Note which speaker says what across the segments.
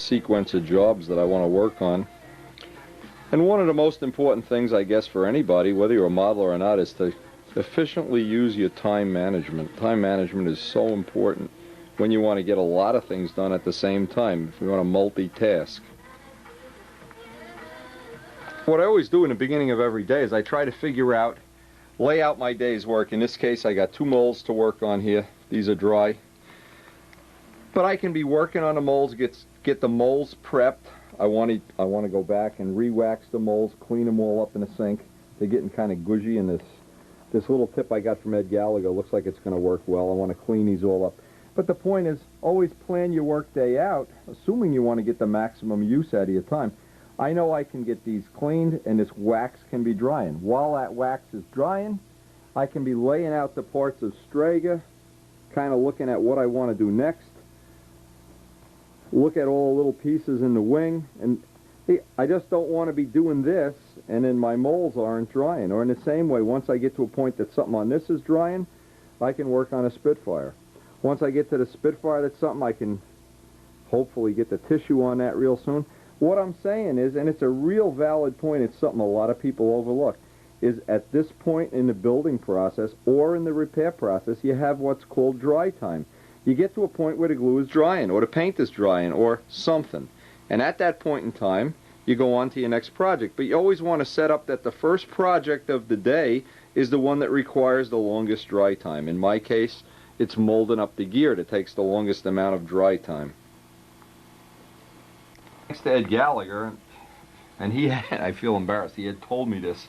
Speaker 1: sequence of jobs that I want to work on. And one of the most important things, I guess, for anybody, whether you're a modeler or not, is to efficiently use your time management. Time management is so important when you want to get a lot of things done at the same time, if you want to multitask. What I always do in the beginning of every day is I try to figure out, lay out my day's work. In this case, I got 2 molds to work on here. These are dry. But I can be working on the molds, get the molds prepped. I want to go back and re-wax the molds, clean them all up in the sink. They're getting kind of gushy, and this little tip I got from Ed Gallagher looks like it's going to work well. I want to clean these all up. But the point is, always plan your work day out, assuming you want to get the maximum use out of your time. I know I can get these cleaned, and this wax can be drying. While that wax is drying, I can be laying out the parts of Strega, kind of looking at what I want to do next. Look at all the little pieces in the wing, and I just don't want to be doing this and then my molds aren't drying. Or in the same way, once I get to a point that something on this is drying, I can work on a Spitfire. Once I get to the Spitfire, that's something I can hopefully get the tissue on that real soon. What I'm saying is, and it's a real valid point, it's something a lot of people overlook, is at this point in the building process or in the repair process, you have what's called dry time. You get to a point where the glue is drying, or the paint is drying, or something. And at that point in time, you go on to your next project. But you always want to set up that the first project of the day is the one that requires the longest dry time. In my case, it's molding up the gear that takes the longest amount of dry time. Thanks to Ed Gallagher, and he had, I feel embarrassed, he had told me this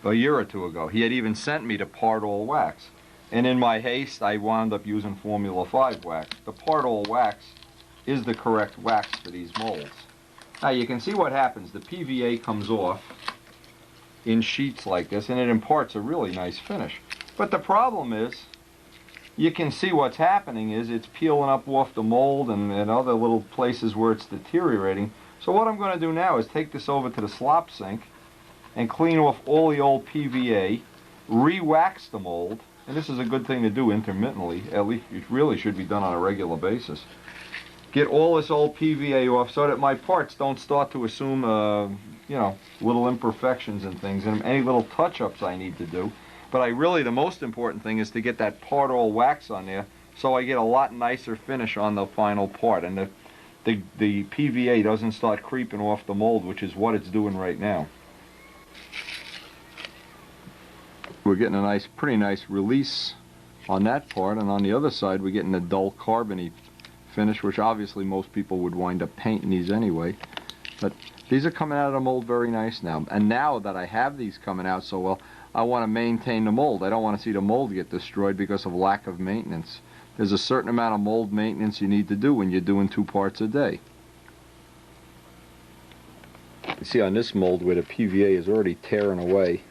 Speaker 1: a year or 2 ago. He had even sent me to part all wax. And in my haste, I wound up using Formula 5 wax. The part all wax is the correct wax for these molds. Now you can see what happens. The PVA comes off in sheets like this, and it imparts a really nice finish. But the problem is, you can see what's happening is it's peeling up off the mold and other little places where it's deteriorating. So what I'm going to do now is take this over to the slop sink and clean off all the old PVA, re-wax the mold. And this is a good thing to do intermittently. At least it really should be done on a regular basis. Get all this old PVA off so that my parts don't start to assume, you know, little imperfections and things, and any little touch-ups I need to do. But the most important thing is to get that part all wax on there so I get a lot nicer finish on the final part. And the PVA doesn't start creeping off the mold, which is what it's doing right now. We're getting a pretty nice release on that part, and on the other side we're getting a dull carbony finish, which obviously most people would wind up painting these anyway. But these are coming out of the mold very nice now. And now that I have these coming out so well, I want to maintain the mold. I don't want to see the mold get destroyed because of lack of maintenance. There's a certain amount of mold maintenance you need to do when you're doing 2 parts a day. You see on this mold where the PVA is already tearing away.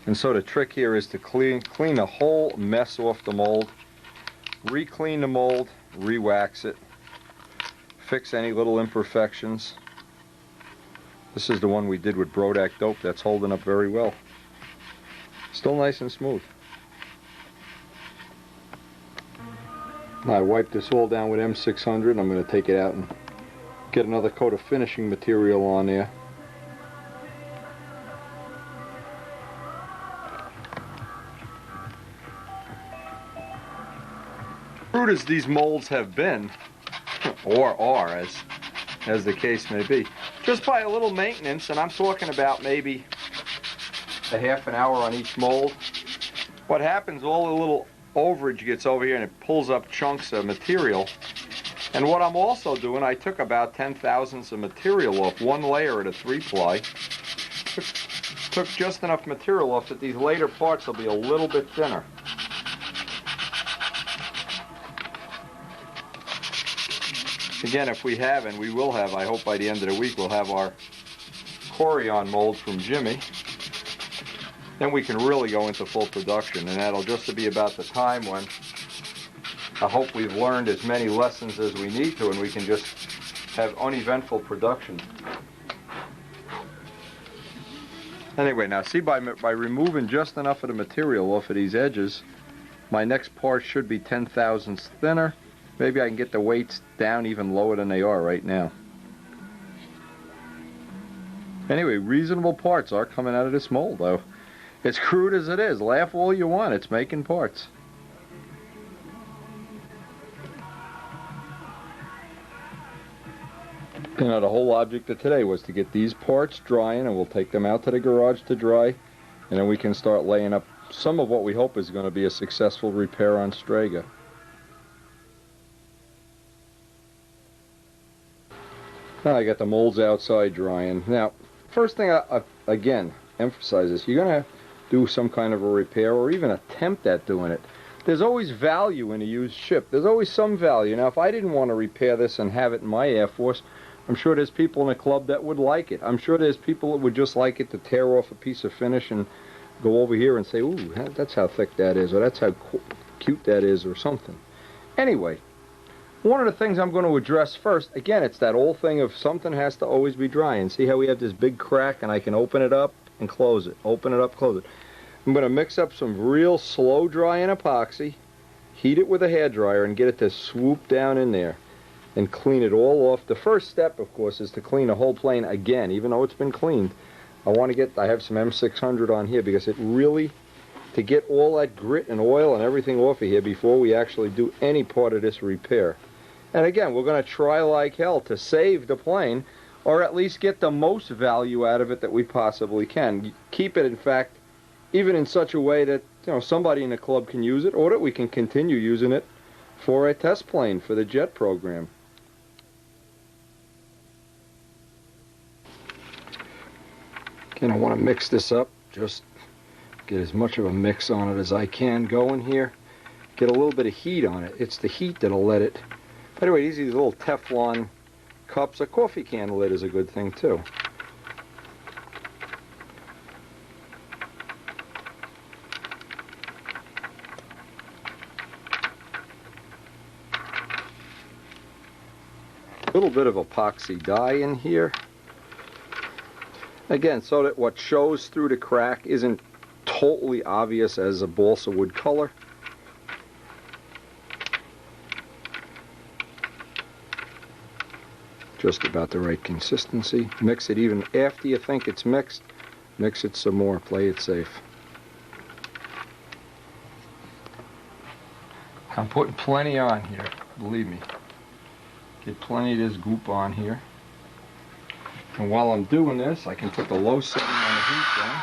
Speaker 1: And so the trick here is to clean the whole mess off the mold, re-clean the mold, re-wax it, fix any little imperfections. This is the one we did with Brodak Dope. That's holding up very well. Still nice and smooth. Now I wiped this all down with M600. I'm going to take it out and get another coat of finishing material on there. Crude as these molds have been, or are, as the case may be, just by a little maintenance, and I'm talking about maybe a half an hour on each mold, what happens, all the little overage gets over here and it pulls up chunks of material. And what I'm also doing, I took about 10 thousandths of material off, 1 layer at a 3-ply. Took just enough material off that these later parts will be a little bit thinner. Again, if we have, and we will have, I hope by the end of the week, we'll have our Corian mold from Jimmy. Then we can really go into full production, and that'll just be about the time when I hope we've learned as many lessons as we need to, and we can just have uneventful production. Anyway, now see, by removing just enough of the material off of these edges, my next part should be 10 thousandths thinner, Maybe I can get the weights down even lower than they are right now. Anyway, reasonable parts are coming out of this mold, though. As crude as it is, laugh all you want, it's making parts. You know, the whole object of today was to get these parts drying, and we'll take them out to the garage to dry, and then we can start laying up some of what we hope is going to be a successful repair on Strega. Now I got the molds outside drying. Now, first thing I again emphasize this: you're going to do some kind of a repair or even attempt at doing it. There's always value in a used ship. There's always some value. Now, if I didn't want to repair this and have it in my Air Force, I'm sure there's people in the club that would like it. I'm sure there's people that would just like it to tear off a piece of finish and go over here and say, ooh, that's how thick that is, or that's how cute that is, or something. Anyway, one of the things I'm going to address first, again, it's that old thing of something has to always be dry. And see how we have this big crack and I can open it up and close it, open it up, close it. I'm going to mix up some real slow drying epoxy, heat it with a hairdryer, and get it to swoop down in there and clean it all off. The first step, of course, is to clean the whole plane again, even though it's been cleaned. I have some M600 on here because it really, to get all that grit and oil and everything off of here before we actually do any part of this repair. And again, we're going to try like hell to save the plane, or at least get the most value out of it that we possibly can. Keep it, in fact, even in such a way that, you know, somebody in the club can use it, or that we can continue using it for a test plane for the jet program. Again, I want to mix this up, just get as much of a mix on it as I can going here. Get a little bit of heat on it. It's the heat that'll let it. By the way, these are these little Teflon cups. A coffee can lid is a good thing too. A little bit of epoxy dye in here. Again, so that what shows through the crack isn't totally obvious as a balsa wood color. Just about the right consistency. Mix it even after you think it's mixed. Mix it some more. Play it safe. I'm putting plenty on here, believe me. Get plenty of this goop on here. And while I'm doing this, I can put the low setting on the heat down.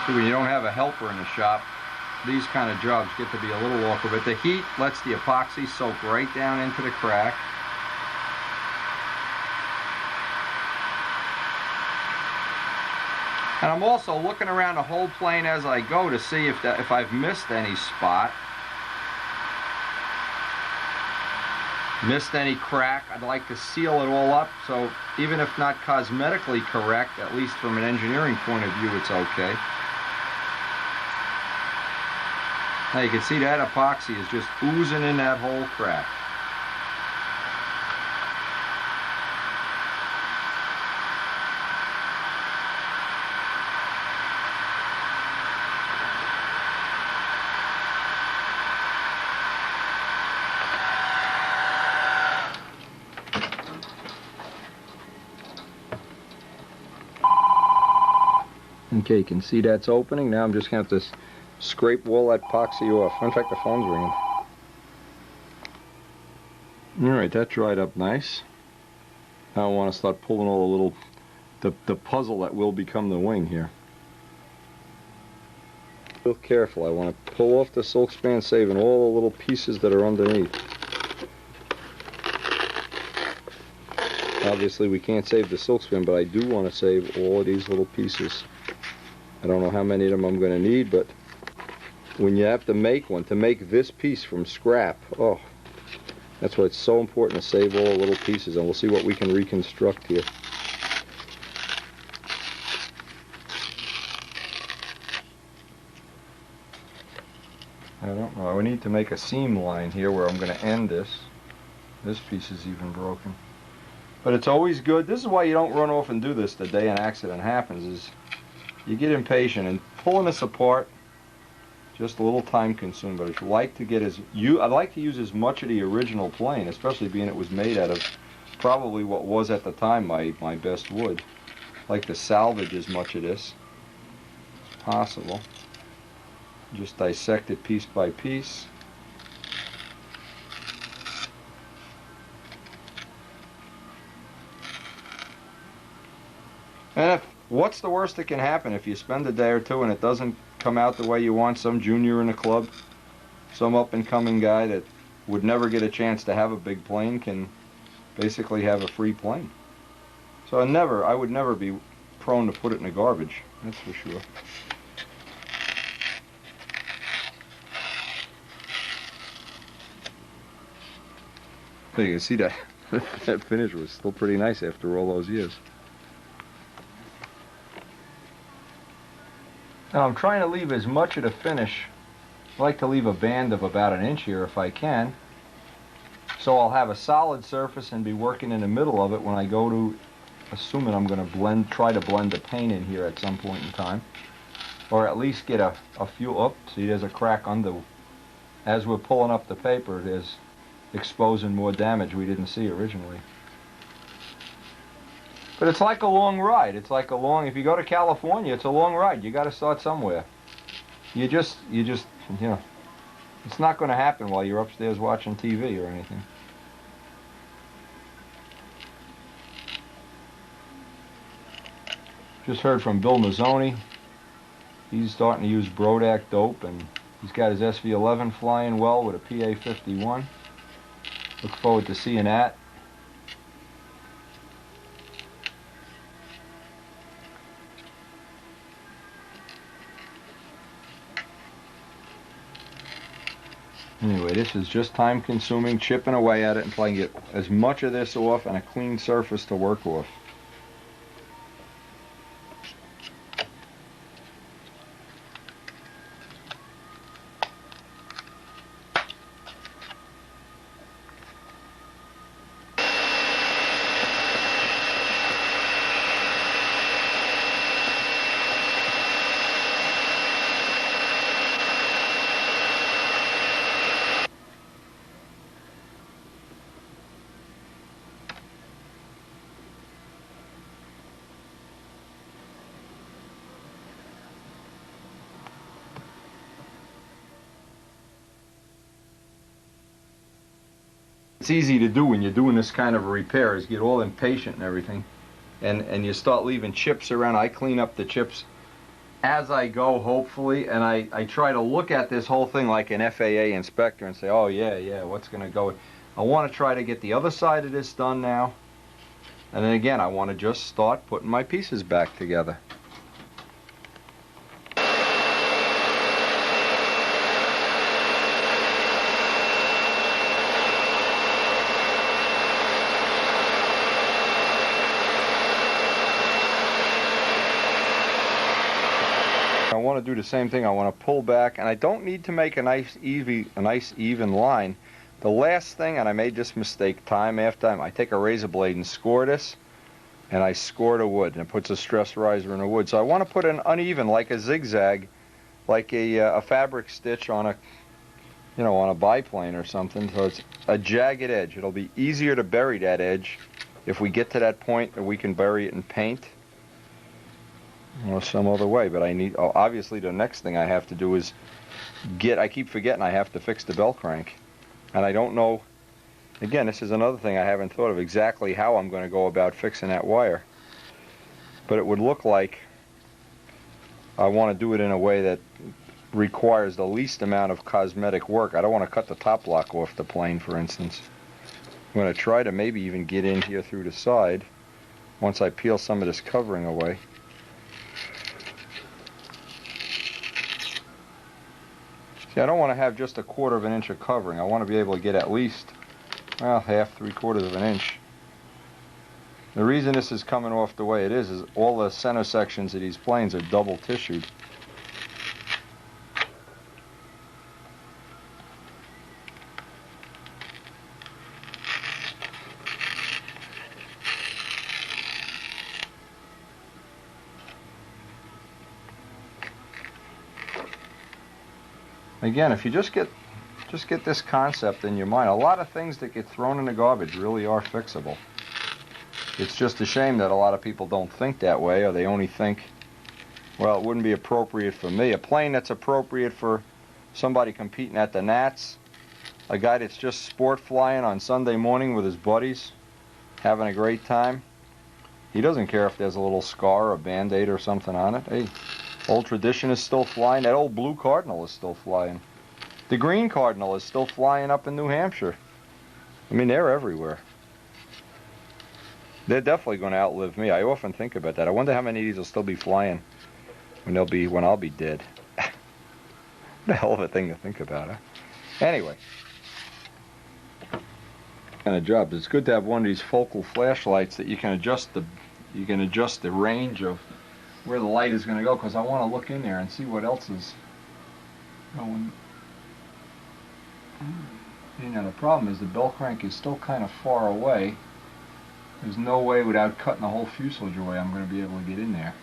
Speaker 1: See, when you don't have a helper in the shop, these kind of jobs get to be a little awkward. But the heat lets the epoxy soak right down into the crack. And I'm also looking around the whole plane as I go to see if I've missed any spot. Missed any crack. I'd like to seal it all up, so even if not cosmetically correct, at least from an engineering point of view, it's okay. Now you can see that epoxy is just oozing in that whole crack. Okay, you can see that's opening. Now I'm just going to have to scrape all that epoxy off. In fact, the phone's ringing. Alright, that dried up nice. Now I want to start pulling all the little, the puzzle that will become the wing here. Real careful. I want to pull off the silk span, saving all the little pieces that are underneath. Obviously we can't save the silk span, but I do want to save all of these little pieces. I don't know how many of them I'm going to need, but when you have to make one, to make this piece from scrap, oh, that's why it's so important to save all the little pieces, and we'll see what we can reconstruct here. I don't know, we need to make a seam line here where I'm going to end this. This piece is even broken. But it's always good, this is why you don't run off and do this the day an accident happens, is you get impatient, and pulling this apart, Just a little time consuming, but I'd like to get I'd like to use as much of the original plane, especially being it was made out of probably what was at the time my best wood. I'd like to salvage as much of this as possible. Just dissect it piece by piece. And what's the worst that can happen if you spend a day or two and it doesn't come out the way you want? Some junior in the club, some up-and-coming guy that would never get a chance to have a big plane can basically have a free plane. So I would never be prone to put it in the garbage, that's for sure. So you can see that that finish was still pretty nice after all those years. Now I'm trying to leave as much of the finish. I like to leave a band of about 1 inch here if I can. So I'll have a solid surface and be working in the middle of it when I go to, assuming I'm going to try to blend the paint in here at some point in time. Or at least get a few, see there's a crack under. As we're pulling up the paper, there's exposing more damage we didn't see originally. But it's like a long ride. It's like if you go to California, it's a long ride. You got to start somewhere. You just, you know, it's not going to happen while you're upstairs watching TV or anything. Just heard from Bill Mazzoni. He's starting to use Brodak dope, and he's got his SV11 flying well with a PA51. Look forward to seeing that. Anyway, this is just time consuming, chipping away at it until I can get as much of this off and a clean surface to work off. It's easy to do when you're doing this kind of a repair, is get all impatient and everything, and you start leaving chips around. I clean up the chips as I go, hopefully, and I try to look at this whole thing like an FAA inspector and say, oh yeah, what's going to go? I want to try to get the other side of this done now, and then again I want to just start putting my pieces back together. I want to do the same thing. I want to pull back, and I don't need to make a nice even line. The last thing, and I made this mistake time after time, I take a razor blade and score this, and I score the wood, and it puts a stress riser in the wood. So I want to put an uneven, like a zigzag, like a fabric stitch on a, on a biplane or something. So it's a jagged edge. It'll be easier to bury that edge if we get to that point that we can bury it in paint or some other way. But I need, obviously the next thing I have to do is I keep forgetting I have to fix the bell crank. And I don't know, again, this is another thing I haven't thought of exactly how I'm going to go about fixing that wire. But it would look like I want to do it in a way that requires the least amount of cosmetic work. I don't want to cut the top block off the plane, for instance. I'm going to try to maybe even get in here through the side once I peel some of this covering away. See, I don't want to have just 1/4 of an inch of covering. I want to be able to get at least, well, half, 3/4 of an inch. The reason this is coming off the way it is all the center sections of these planes are double tissued. Again, if you just get this concept in your mind, a lot of things that get thrown in the garbage really are fixable. It's just a shame that a lot of people don't think that way, or they only think, well, it wouldn't be appropriate for me. A plane that's appropriate for somebody competing at the Nats, a guy that's just sport flying on Sunday morning with his buddies, having a great time. He doesn't care if there's a little scar or a Band-Aid or something on it. Hey, old tradition is still flying. That old blue cardinal is still flying. The green cardinal is still flying up in New Hampshire. I mean, they're everywhere. They're definitely going to outlive me. I often think about that. I wonder how many of these will still be flying when I'll be dead. What a hell of a thing to think about, huh? Anyway, kind of job. It's good to have one of these focal flashlights that you can adjust the range of where the light is going to go, because I want to look in there and see what else is going. You know, the problem is the bell crank is still kind of far away. There's no way, without cutting the whole fuselage away, I'm going to be able to get in there.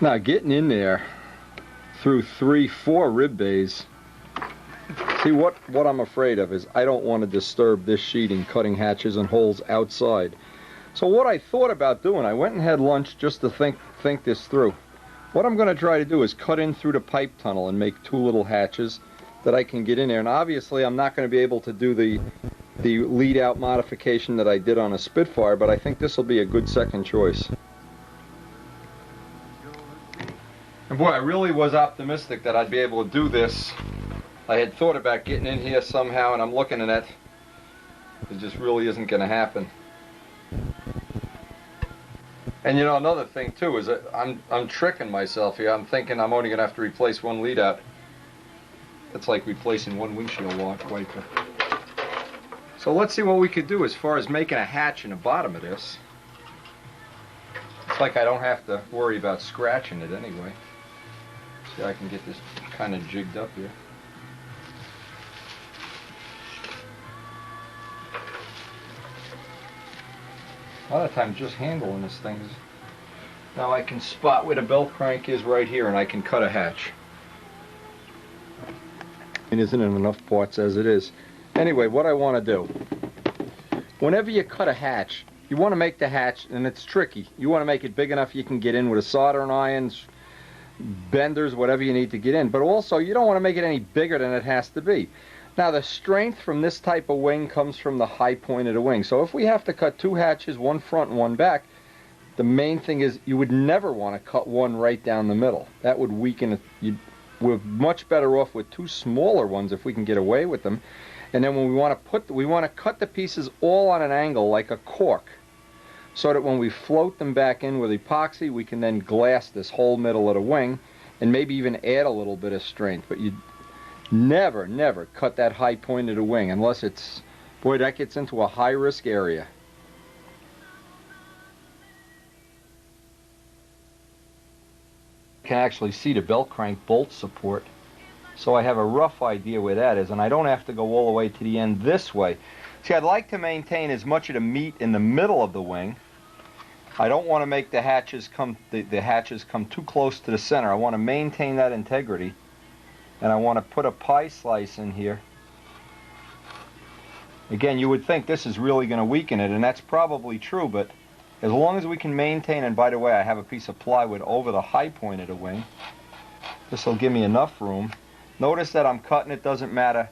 Speaker 1: Now, getting in there through 3-4 rib bays, see, what I'm afraid of is I don't want to disturb this sheeting, cutting hatches and holes outside. So what I thought about doing, I went and had lunch just to think this through. What I'm going to try to do is cut in through the pipe tunnel and make 2 little hatches that I can get in there. And obviously I'm not going to be able to do the lead-out modification that I did on a Spitfire, but I think this will be a good second choice. And boy, I really was optimistic that I'd be able to do this. I had thought about getting in here somehow, and I'm looking at it. It just really isn't going to happen. And you know, another thing too is that I'm tricking myself here. I'm thinking I'm only going to have to replace 1 lead out. That's like replacing 1 windshield wiper. So let's see what we could do as far as making a hatch in the bottom of this. It's like I don't have to worry about scratching it anyway. See, I can get this kind of jigged up here. A lot of times just handling this thing is... Now I can spot where the belt crank is right here, and I can cut a hatch. And isn't it enough parts as it is? Anyway, what I want to do, whenever you cut a hatch, you want to make the hatch, and it's tricky, you want to make it big enough you can get in with a soldering irons, benders, whatever you need to get in, but also you don't want to make it any bigger than it has to be. Now the strength from this type of wing comes from the high point of the wing. So if we have to cut 2 hatches, 1 front and 1 back, the main thing is you would never want to cut one right down the middle. That would weaken it. We're much better off with 2 smaller ones if we can get away with them. And then when we want to cut the pieces all on an angle like a cork, so that when we float them back in with epoxy, we can then glass this whole middle of the wing and maybe even add a little bit of strength. But you never cut that high point of the wing unless it's, boy, that gets into a high-risk area. You can actually see the belt crank bolt support, so I have a rough idea where that is, and I don't have to go all the way to the end this way. See, I'd like to maintain as much of the meat in the middle of the wing. I don't want to make the hatches come too close to the center. I want to maintain that integrity. And I want to put a pie slice in here. Again, you would think this is really going to weaken it, and that's probably true, but as long as we can maintain, and by the way, I have a piece of plywood over the high point of the wing, this will give me enough room. Notice that I'm cutting, it doesn't matter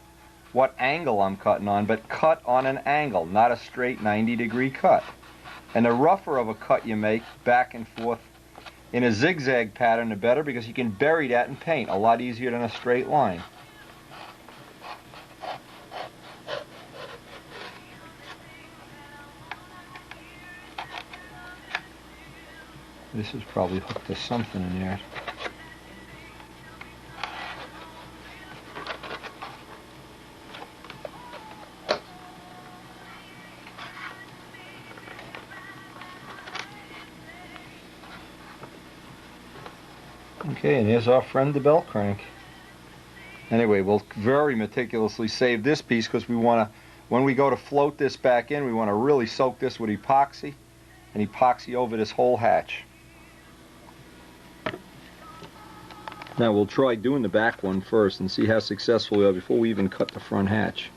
Speaker 1: what angle I'm cutting on, but cut on an angle, not a straight 90-degree cut. And the rougher of a cut you make, back and forth, in a zigzag pattern, the better, because you can bury that in paint a lot easier than a straight line. This is probably hooked to something in there. Okay, and here's our friend the belt crank. Anyway, we'll very meticulously save this piece because we want to, when we go to float this back in, we want to really soak this with epoxy and epoxy over this whole hatch. Now we'll try doing the back one first and see how successful we are before we even cut the front hatch.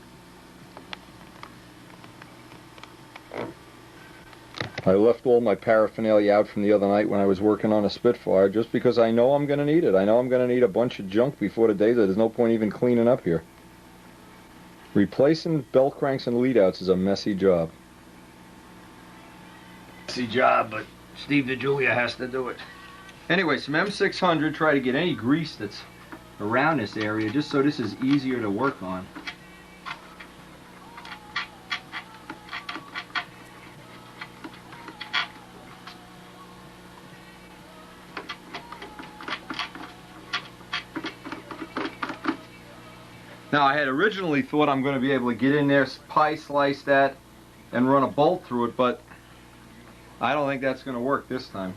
Speaker 1: I left all my paraphernalia out from the other night when I was working on a Spitfire just because I know I'm going to need it. I know I'm going to need a bunch of junk before the day that there's no point even cleaning up here. Replacing bell cranks and lead outs is a messy job.
Speaker 2: Messy job, but Steve DeJulia has to do it.
Speaker 1: Anyway, some M600, try to get any grease that's around this area just so this is easier to work on. Now I had originally thought I'm going to be able to get in there, pie slice that, and run a bolt through it, but I don't think that's going to work this time.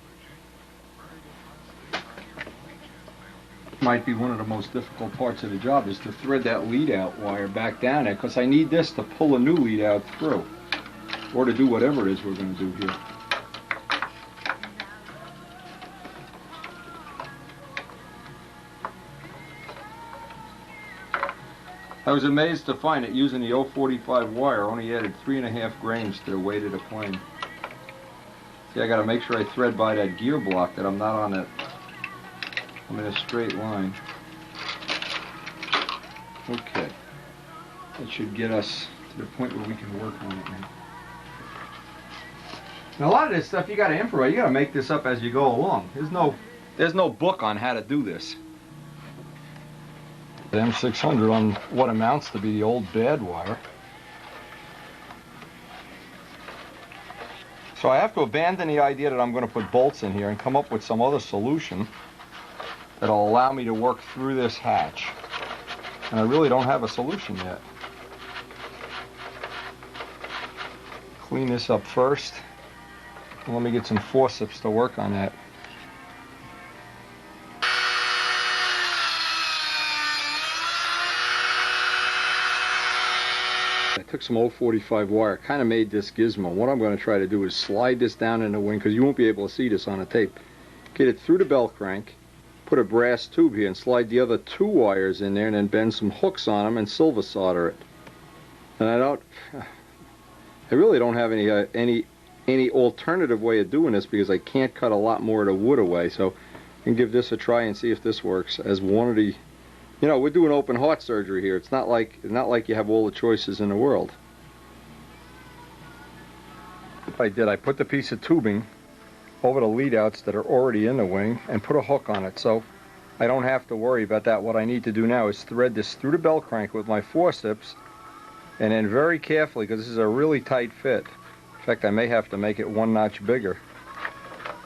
Speaker 1: Might be one of the most difficult parts of the job is to thread that lead out wire back down there, because I need this to pull a new lead out through, or to do whatever it is we're going to do here. I was amazed to find that using the 045 wire only added 3.5 grains to the weight of the plane. See, I got to make sure I thread by that gear block, that I'm not on that. I'm in a straight line. Okay, that should get us to the point where we can work on it now. Now a lot of this stuff you got to improvise. You got to make this up as you go along. There's no book on how to do this. The M600 on what amounts to be the old bad wire. So I have to abandon the idea that I'm going to put bolts in here and come up with some other solution that'll allow me to work through this hatch. And I really don't have a solution yet. Clean this up first. And let me get some forceps to work on that. I took some 045 wire, kind of made this gizmo. What I'm going to try to do is slide this down in the wing, because you won't be able to see this on a tape. Get it through the bell crank, put a brass tube here and slide the other 2 wires in there, and then bend some hooks on them and silver solder it. And I really don't have any alternative way of doing this, because I can't cut a lot more of the wood away. So I can give this a try and see if this works as one of the. You know, we're doing open heart surgery here. It's not like you have all the choices in the world. If I did, I put the piece of tubing over the lead outs that are already in the wing and put a hook on it, so I don't have to worry about that. What I need to do now is thread this through the bell crank with my forceps, and then very carefully, because this is a really tight fit. In fact, I may have to make it 1 notch bigger.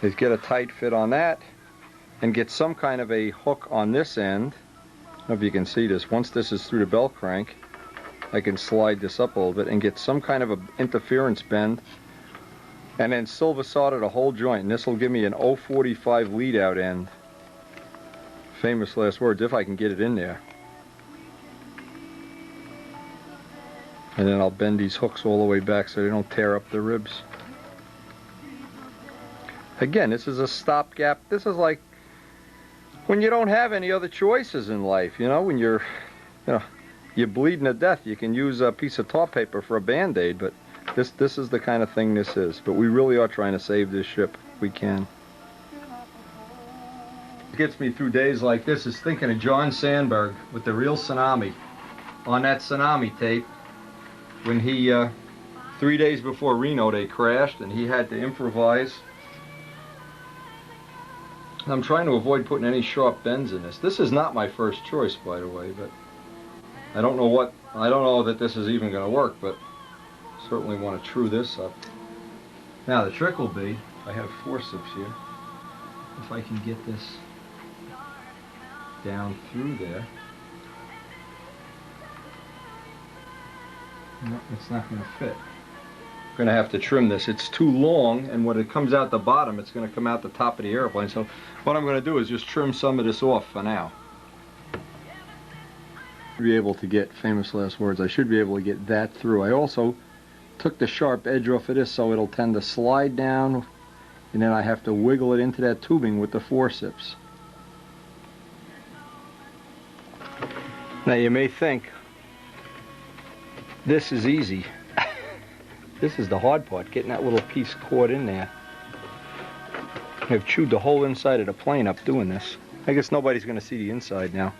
Speaker 1: Is get a tight fit on that and get some kind of a hook on this end. I don't know if you can see this. Once this is through the bell crank, I can slide this up a little bit and get some kind of an interference bend, and then silver solder the whole joint, and this will give me an 045 lead out end. Famous last words, if I can get it in there. And then I'll bend these hooks all the way back so they don't tear up the ribs. Again, this is a stopgap. This is like when you don't have any other choices in life, you know, when you're bleeding to death, you can use a piece of toilet paper for a band-aid, but this is the kind of thing this is. But we really are trying to save this ship if we can. What gets me through days like this is thinking of John Sandberg with the real tsunami. On that tsunami tape, when he, 3 days before Reno, they crashed, and he had to improvise. I'm trying to avoid putting any sharp bends in this. This is not my first choice, by the way, but I don't know that this is even going to work, but certainly want to true this up. Now the trick will be, I have forceps here, if I can get this down through there. No, it's not going to fit. I'm going to have to trim this. It's too long, and when it comes out the bottom, it's going to come out the top of the airplane. So what I'm going to do is just trim some of this off for now. Be able to get, famous last words, I should be able to get that through. I also took the sharp edge off of this, so it'll tend to slide down, and then I have to wiggle it into that tubing with the forceps. Now you may think this is easy. This is the hard part, getting that little piece caught in there. I've chewed the whole inside of the plane up doing this. I guess nobody's going to see the inside now.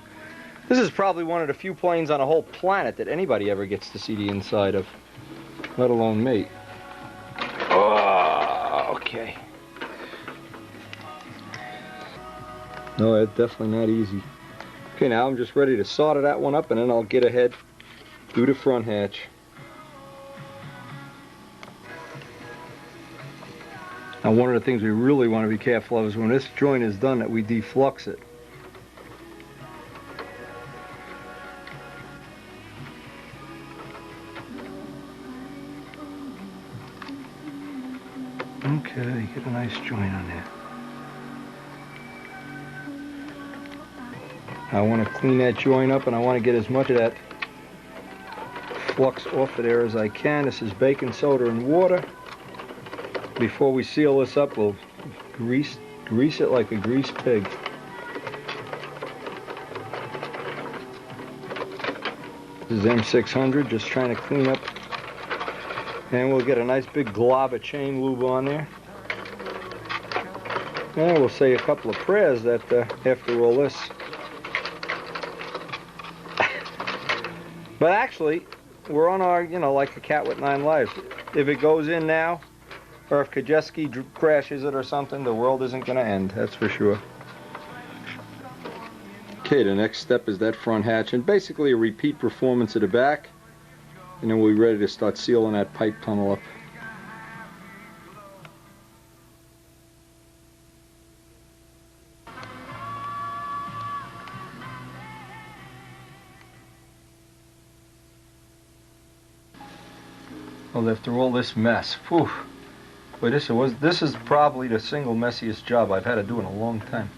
Speaker 1: This is probably one of the few planes on the whole planet that anybody ever gets to see the inside of, let alone me. Oh, okay. No, that's definitely not easy. Okay, now I'm just ready to solder that one up, and then I'll get ahead, do the front hatch. Now, one of the things we really want to be careful of is when this joint is done that we deflux it. Okay, get a nice joint on there. I want to clean that joint up, and I want to get as much of that flux off of there as I can. This is baking soda and water. Before we seal this up, we'll grease it like a greased pig. This is M600, just trying to clean up. And we'll get a nice big glob of chain lube on there. And we'll say a couple of prayers that after all this. But actually, we're on our, like a cat with 9 lives. If it goes in now, or if Kajeski crashes it or something, the world isn't going to end, that's for sure. Okay, the next step is that front hatch, and basically a repeat performance of the back, and then we'll be ready to start sealing that pipe tunnel up. Well, after all this mess, whew, boy, this is probably the single messiest job I've had to do in a long time.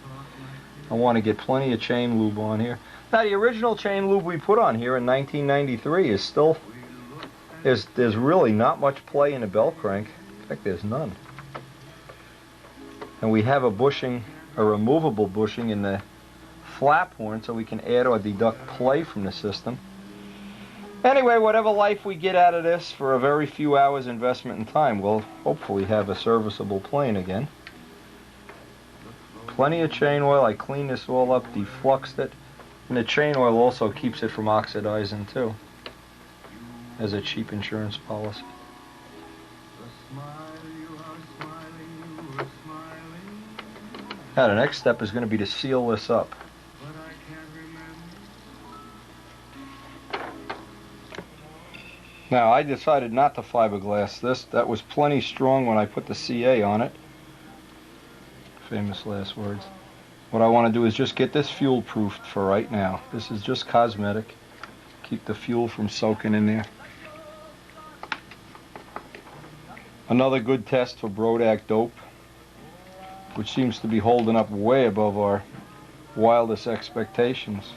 Speaker 1: I want to get plenty of chain lube on here. Now, the original chain lube we put on here in 1993 is still, there's really not much play in the bell crank. In fact, there's none. And we have a bushing, a removable bushing in the flap horn, so we can add or deduct play from the system. Anyway, whatever life we get out of this for a very few hours investment in time, we'll hopefully have a serviceable plane again. Plenty of chain oil. I cleaned this all up, defluxed it, and the chain oil also keeps it from oxidizing too, as a cheap insurance policy. Now the next step is going to be to seal this up. Now, I decided not to fiberglass this. That was plenty strong when I put the CA on it. Famous last words. What I want to do is just get this fuel proofed for right now. This is just cosmetic. Keep the fuel from soaking in there. Another good test for Brodak dope, which seems to be holding up way above our wildest expectations.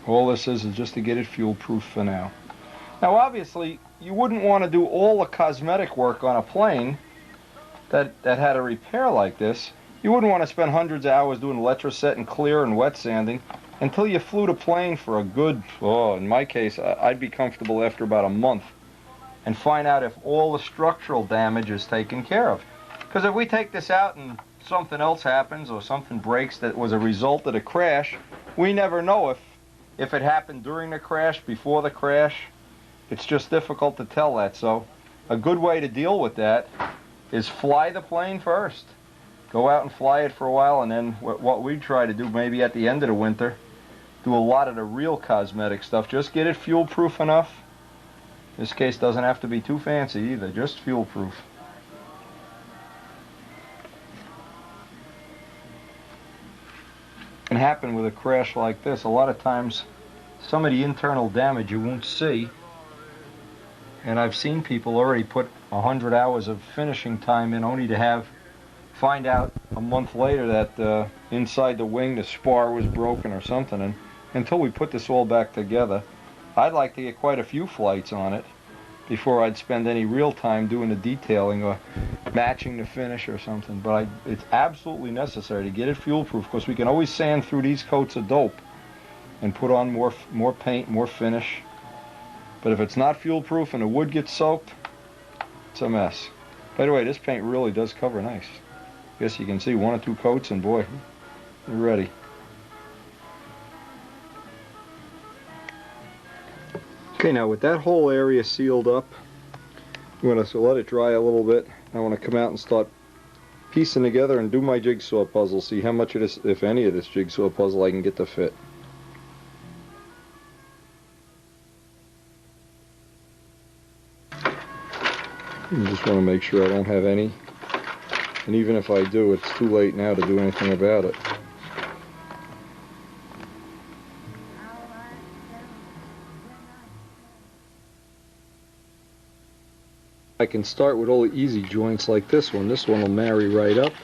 Speaker 1: All this is just to get it fuel proof for now. Now obviously you wouldn't want to do all the cosmetic work on a plane that had a repair like this. You wouldn't want to spend hundreds of hours doing electroset and clear and wet sanding until you flew the plane for a good, in my case, I'd be comfortable after about a month, and find out if all the structural damage is taken care of. Because if we take this out and something else happens or something breaks that was a result of the crash, we never know if it happened during the crash, before the crash. It's just difficult to tell that. So a good way to deal with that is fly the plane first. Go out and fly it for a while, and then what we try to do maybe at the end of the winter, do a lot of the real cosmetic stuff. Just get it fuel proof enough. This case doesn't have to be too fancy either, just fuel proof. Can happen with a crash like this. A lot of times some of the internal damage you won't see, and I've seen people already put 100 hours of finishing time in only to find out a month later that inside the wing the spar was broken or something. And until we put this all back together, I'd like to get quite a few flights on it before I'd spend any real time doing the detailing or matching the finish or something. But it's absolutely necessary to get it fuel proof, because we can always sand through these coats of dope and put on more paint, more finish. But if it's not fuel proof and the wood gets soaked, it's a mess. By the way, this paint really does cover nice. I guess you can see 1 or 2 coats and boy, you're ready. Okay, now with that whole area sealed up, I'm going to let it dry a little bit. I want to come out and start piecing together and do my jigsaw puzzle, see how much of this, if any of this jigsaw puzzle, I can get to fit. I just want to make sure I don't have any, and even if I do, it's too late now to do anything about it. I can start with all the easy joints like this one. This one will marry right up,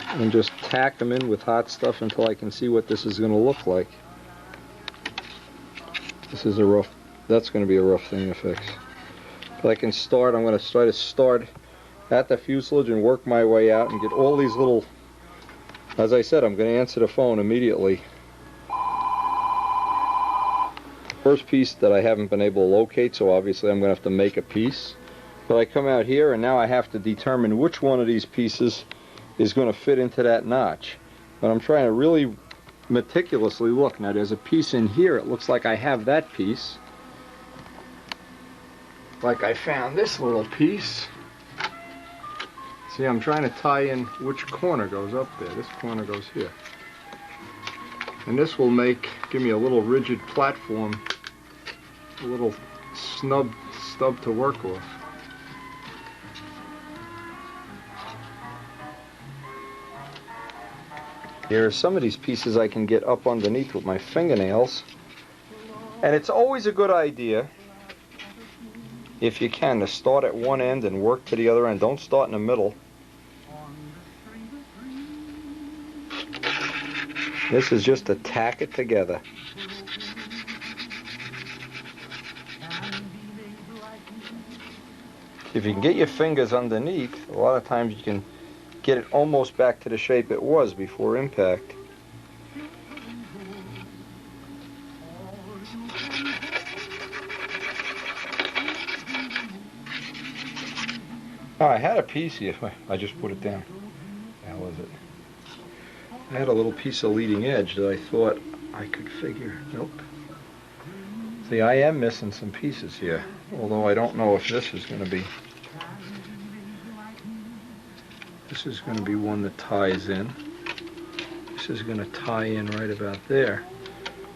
Speaker 1: and just tack them in with hot stuff until I can see what this is going to look like. This is that's going to be a rough thing to fix. But I can start, I'm going to try to start at the fuselage and work my way out and get all these little, as I said, I'm going to answer the phone immediately. First piece that I haven't been able to locate, so obviously I'm going to have to make a piece. But I come out here and now I have to determine which one of these pieces is going to fit into that notch. But I'm trying to really meticulously look. Now there's a piece in here, it looks like I have that piece. Like I found this little piece. See, I'm trying to tie in which corner goes up there. This corner goes here. And this will give me a little rigid platform, a little stub to work off. Here are some of these pieces I can get up underneath with my fingernails. And it's always a good idea, if you can, to start at one end and work to the other end. Don't start in the middle. This is just to tack it together. If you can get your fingers underneath, a lot of times you can get it almost back to the shape it was before impact. Oh, I had a piece here. I just put it down. How was it? I had a little piece of leading edge that I thought I could figure. Nope. See, I am missing some pieces here, although I don't know if this is going to be. This is going to be one that ties in. This is going to tie in right about there.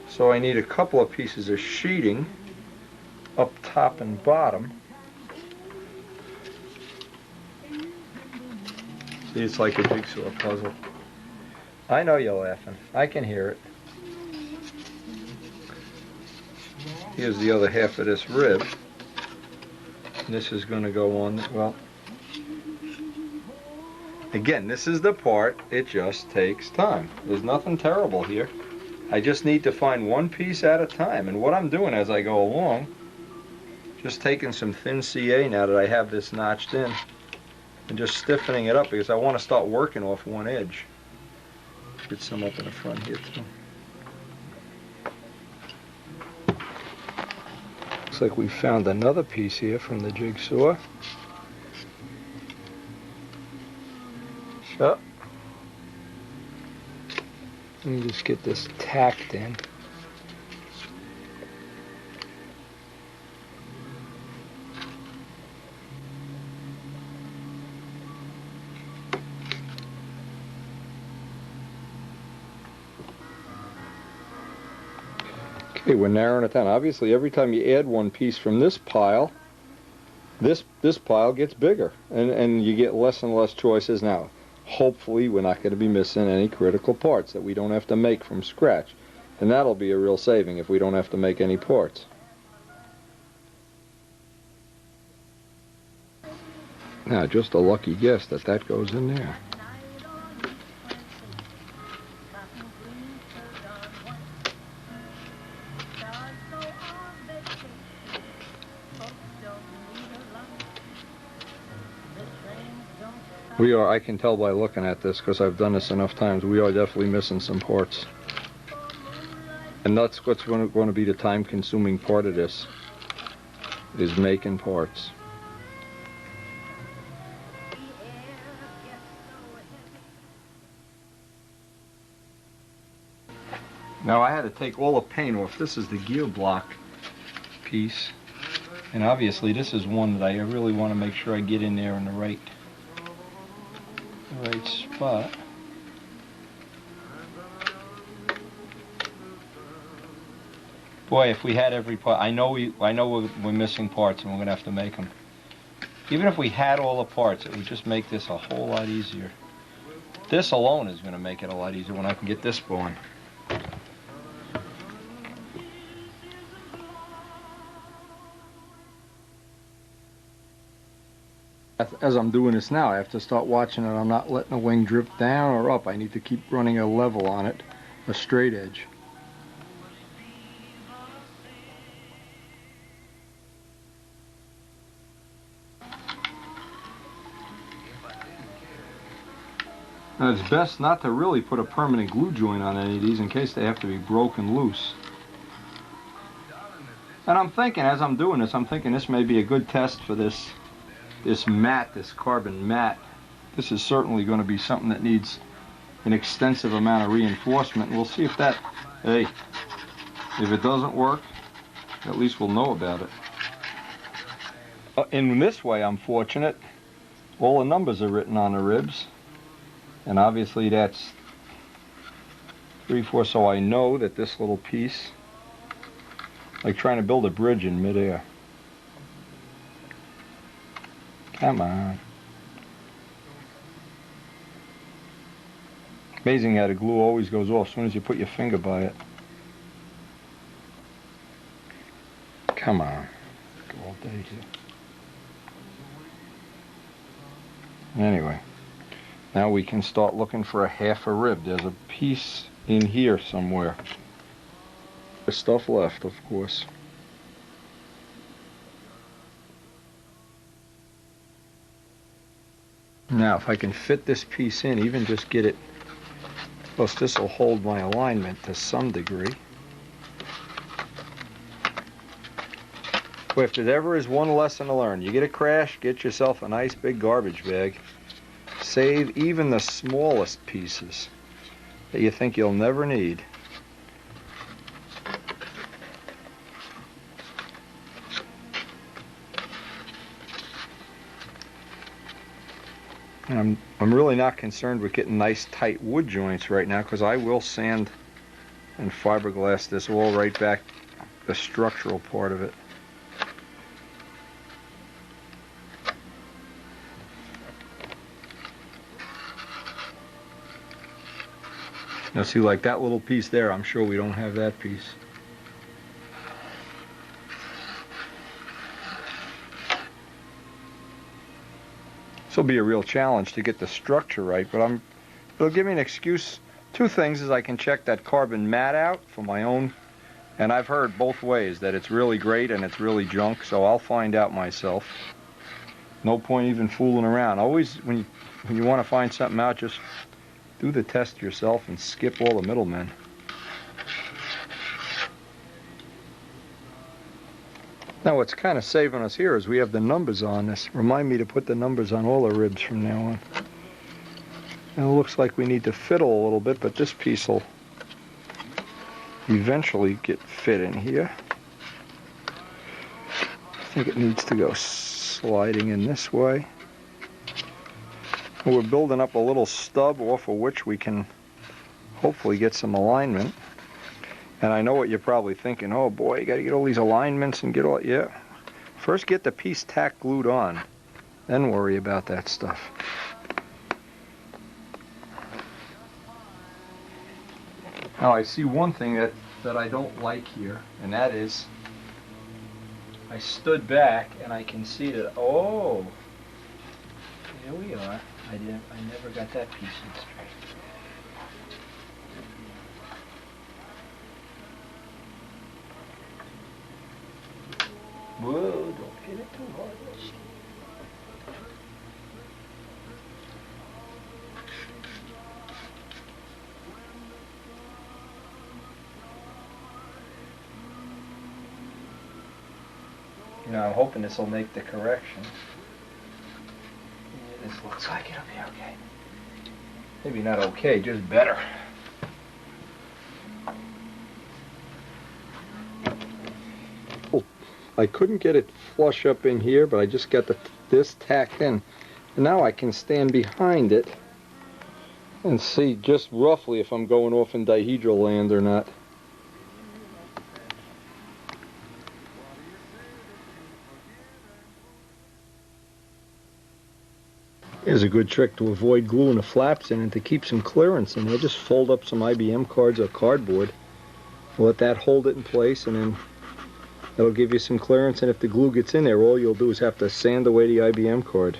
Speaker 1: So I need a couple of pieces of sheeting up top and bottom. See, it's like a jigsaw puzzle. I know you're laughing. I can hear it. Here's the other half of this rib. And this is going to go on, well, again, this is the part, it just takes time. There's nothing terrible here. I just need to find one piece at a time. And what I'm doing as I go along, just taking some thin CA now that I have this notched in, and just stiffening it up because I want to start working off one edge. Get some up in the front here too. Looks like we found another piece here from the jigsaw. Oh. Let me just get this tacked in. Okay, we're narrowing it down. Obviously, every time you add one piece from this pile, this pile gets bigger, and you get less and less choices. Now, hopefully, we're not going to be missing any critical parts that we don't have to make from scratch, and that'll be a real saving if we don't have to make any parts. Now, just a lucky guess that that goes in there. We are, I can tell by looking at this, because I've done this enough times, we are definitely missing some parts. And that's what's going to be the time-consuming part of this, is making parts. Now I had to take all the paint off. This is the gear block piece. And obviously this is one that I really want to make sure I get in there in the right spot. Boy, if we had every part, I know we're missing parts and we're gonna have to make them. Even if we had all the parts, it would just make this a whole lot easier. This alone is gonna make it a lot easier when I can get this going. As I'm doing this now, I have to start watching it. I'm not letting the wing drip down or up. I need to keep running a level on it, a straight edge. Now it's best not to really put a permanent glue joint on any of these in case they have to be broken loose. And I'm thinking, as I'm doing this, I'm thinking this may be a good test for this mat, this carbon mat. This is certainly going to be something that needs an extensive amount of reinforcement. We'll see if that, hey, if it doesn't work, at least we'll know about it. In this way, I'm fortunate. All the numbers are written on the ribs. And obviously that's 3/4, so I know that this little piece, like trying to build a bridge in midair. Come on. Amazing how the glue always goes off as soon as you put your finger by it. Come on. Go all day here. Anyway, now we can start looking for a half a rib. There's a piece in here somewhere. There's stuff left, of course. Now, if I can fit this piece in, even just get it, plus this will hold my alignment to some degree. But if there ever is one lesson to learn, you get a crash, get yourself a nice big garbage bag. Save even the smallest pieces that you think you'll never need. And I'm really not concerned with getting nice tight wood joints right now, because I will sand and fiberglass this all right back, the structural part of it. Now see, like that little piece there, I'm sure we don't have that piece. This will be a real challenge to get the structure right, but it'll give me an excuse. Two things is I can check that carbon mat out for my own, and I've heard both ways that it's really great and it's really junk, so I'll find out myself. No point even fooling around. Always, when you want to find something out, just do the test yourself and skip all the middlemen. Now what's kind of saving us here is we have the numbers on this. Remind me to put the numbers on all the ribs from now on. Now it looks like we need to fiddle a little bit, but this piece will eventually get fit in here. I think it needs to go sliding in this way. We're building up a little stub off of which we can hopefully get some alignment. And I know what you're probably thinking, oh boy, you gotta get all these alignments and get all, yeah. First get the piece tack glued on, then worry about that stuff. Now I see one thing that I don't like here, and that is, I stood back and I can see that, oh, here we are. I never got that piece in straight. Whoa, don't hit it too hard. I'm hoping this will make the correction. Yeah, this looks like it'll be okay. Maybe not okay, just better. I couldn't get it flush up in here, but I just got this tacked in. And now I can stand behind it and see just roughly if I'm going off in dihedral land or not. Here's a good trick to avoid gluing the flaps in and to keep some clearance in there. Just fold up some IBM cards or cardboard. Let that hold it in place, and then that'll give you some clearance. And if the glue gets in there, all you'll do is have to sand away the IBM card.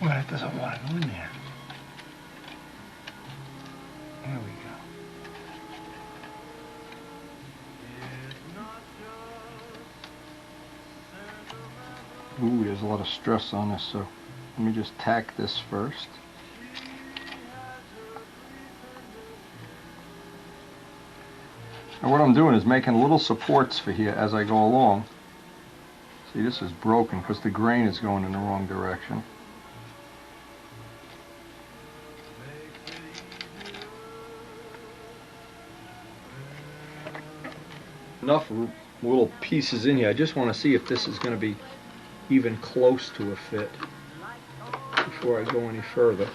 Speaker 1: Well, it doesn't want to go in there. There we go. Ooh, there's a lot of stress on this, so let me just tack this first. And what I'm doing is making little supports for here as I go along. See, this is broken because the grain is going in the wrong direction. Enough little pieces in here. I just want to see if this is going to be even close to a fit before I go any further.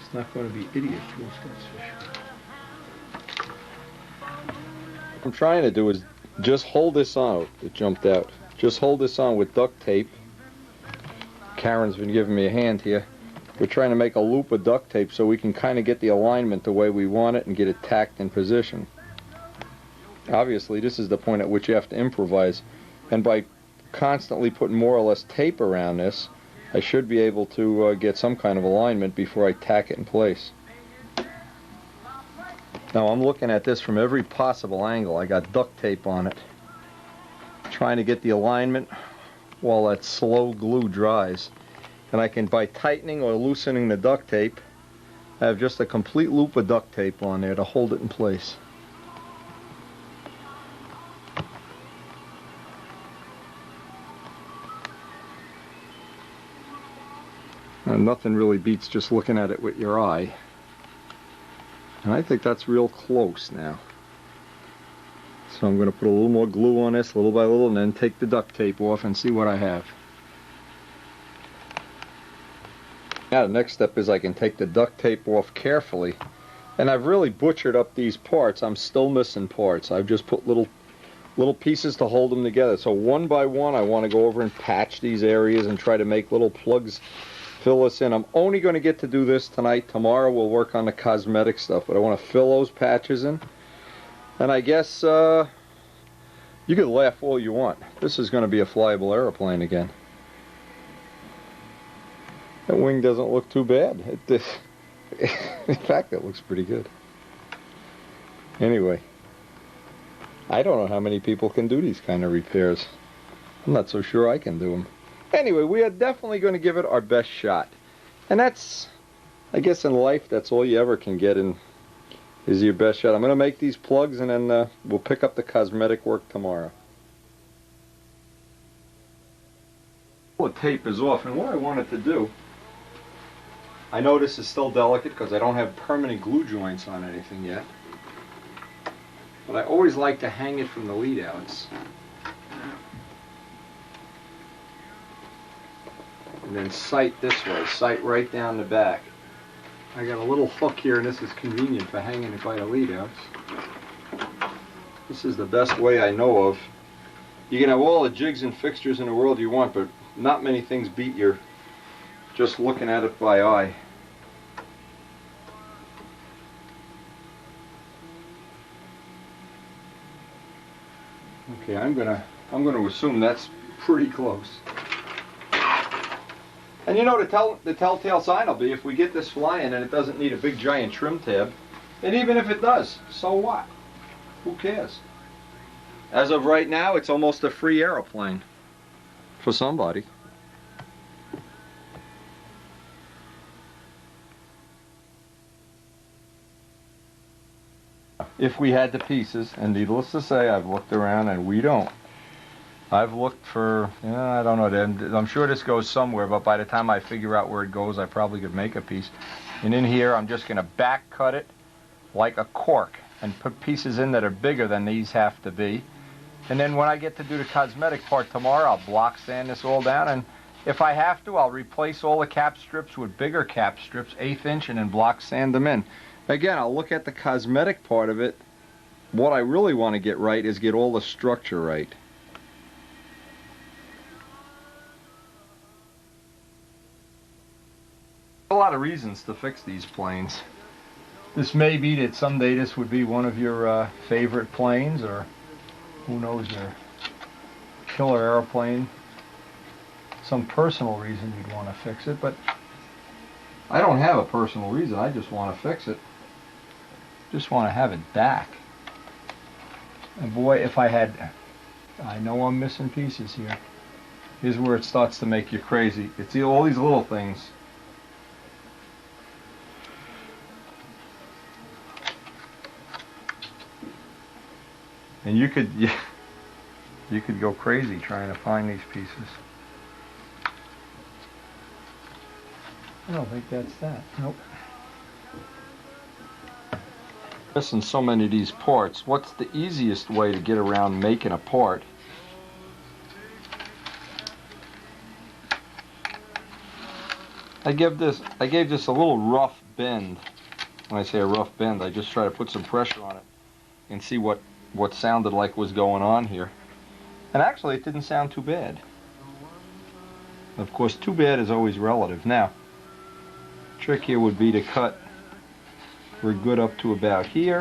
Speaker 1: It's not going to be idiot proof, that's for sure. What I'm trying to do is just hold this on. It jumped out. Just hold this on with duct tape. Karen's been giving me a hand here. We're trying to make a loop of duct tape so we can kind of get the alignment the way we want it and get it tacked in position. Obviously, this is the point at which you have to improvise. And by constantly putting more or less tape around this, I should be able to get some kind of alignment before I tack it in place. Now I'm looking at this from every possible angle. I got duct tape on it, trying to get the alignment while that slow glue dries. And I can, by tightening or loosening the duct tape, I have just a complete loop of duct tape on there to hold it in place. And nothing really beats just looking at it with your eye. And I think that's real close now. So I'm going to put a little more glue on this little by little and then take the duct tape off and see what I have. Now the next step is I can take the duct tape off carefully. And I've really butchered up these parts. I'm still missing parts. I've just put little pieces to hold them together. So one by one I want to go over and patch these areas and try to make little plugs fill this in. I'm only going to get to do this tonight. Tomorrow we'll work on the cosmetic stuff, but I want to fill those patches in. And I guess you could laugh all you want. This is going to be a flyable airplane again. That wing doesn't look too bad. In fact, it looks pretty good. Anyway, I don't know how many people can do these kind of repairs. I'm not so sure I can do them. Anyway, we are definitely going to give it our best shot. And that's, I guess in life, that's all you ever can get in, is your best shot. I'm going to make these plugs and then we'll pick up the cosmetic work tomorrow. The tape is off, and what I wanted to do, I know this is still delicate because I don't have permanent glue joints on anything yet, but I always like to hang it from the lead outs. And then sight this way, sight right down the back. I got a little hook here, and this is convenient for hanging it by the lead outs. This is the best way I know of. You can have all the jigs and fixtures in the world you want, but not many things beat your just looking at it by eye. Okay, I'm gonna assume that's pretty close. And you know, the telltale sign will be if we get this flying and it doesn't need a big giant trim tab. And even if it does, so what? Who cares? As of right now, it's almost a free aeroplane for somebody. If we had the pieces, and needless to say, I've looked around and we don't. I've looked for, I don't know, I'm sure this goes somewhere, but by the time I figure out where it goes, I probably could make a piece. And in here, I'm just going to back cut it like a cork and put pieces in that are bigger than these have to be. And then when I get to do the cosmetic part tomorrow, I'll block sand this all down, and if I have to, I'll replace all the cap strips with bigger cap strips, 1/8 inch, and then block sand them in. Again, I'll look at the cosmetic part of it. What I really want to get right is get all the structure right. A lot of reasons to fix these planes. This may be that someday this would be one of your favorite planes, or who knows, your killer airplane. Some personal reason you'd want to fix it, but I don't have a personal reason. I just want to fix it. Just want to have it back. And boy, if I had, I know I'm missing pieces here. Here's where it starts to make you crazy. It's all these little things. And you could go crazy trying to find these pieces. I don't think that's that. Nope. Missing so many of these parts. What's the easiest way to get around making a part? I gave this a little rough bend. When I say a rough bend, I just try to put some pressure on it and see what sounded like was going on here. And actually it didn't sound too bad. Of course, too bad is always relative. Now, trick here would be to cut. We're good up to about here.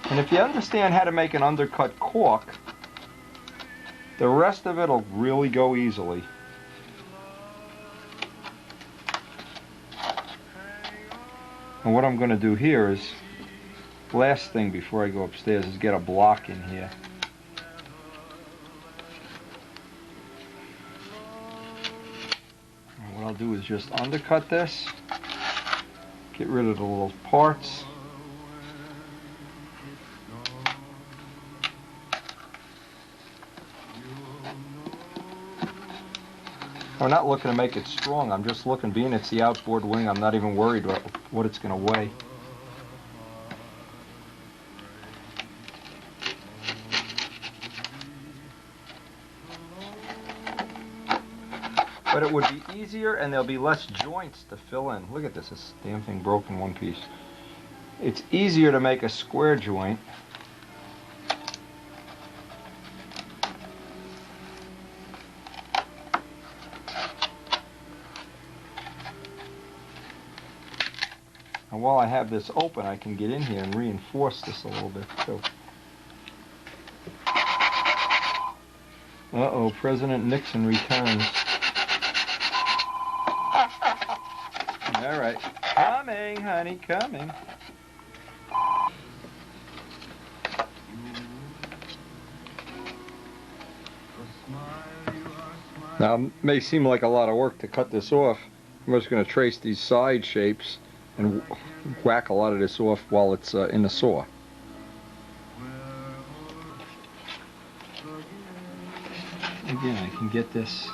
Speaker 1: And if you understand how to make an undercut cork, the rest of it will really go easily. And what I'm going to do here is, last thing before I go upstairs, is get a block in here. And what I'll do is just undercut this, get rid of the little parts. I'm not looking to make it strong, I'm just looking, being it's the outboard wing, I'm not even worried about what it's going to weigh. But it would be easier and there'll be less joints to fill in. Look at this, this damn thing broke in one piece. It's easier to make a square joint. And while I have this open, I can get in here and reinforce this a little bit too. Uh-oh, President Nixon returns. All right, coming, honey, coming. Now, it may seem like a lot of work to cut this off. I'm just going to trace these side shapes and whack a lot of this off while it's in the saw. Again, I can get this,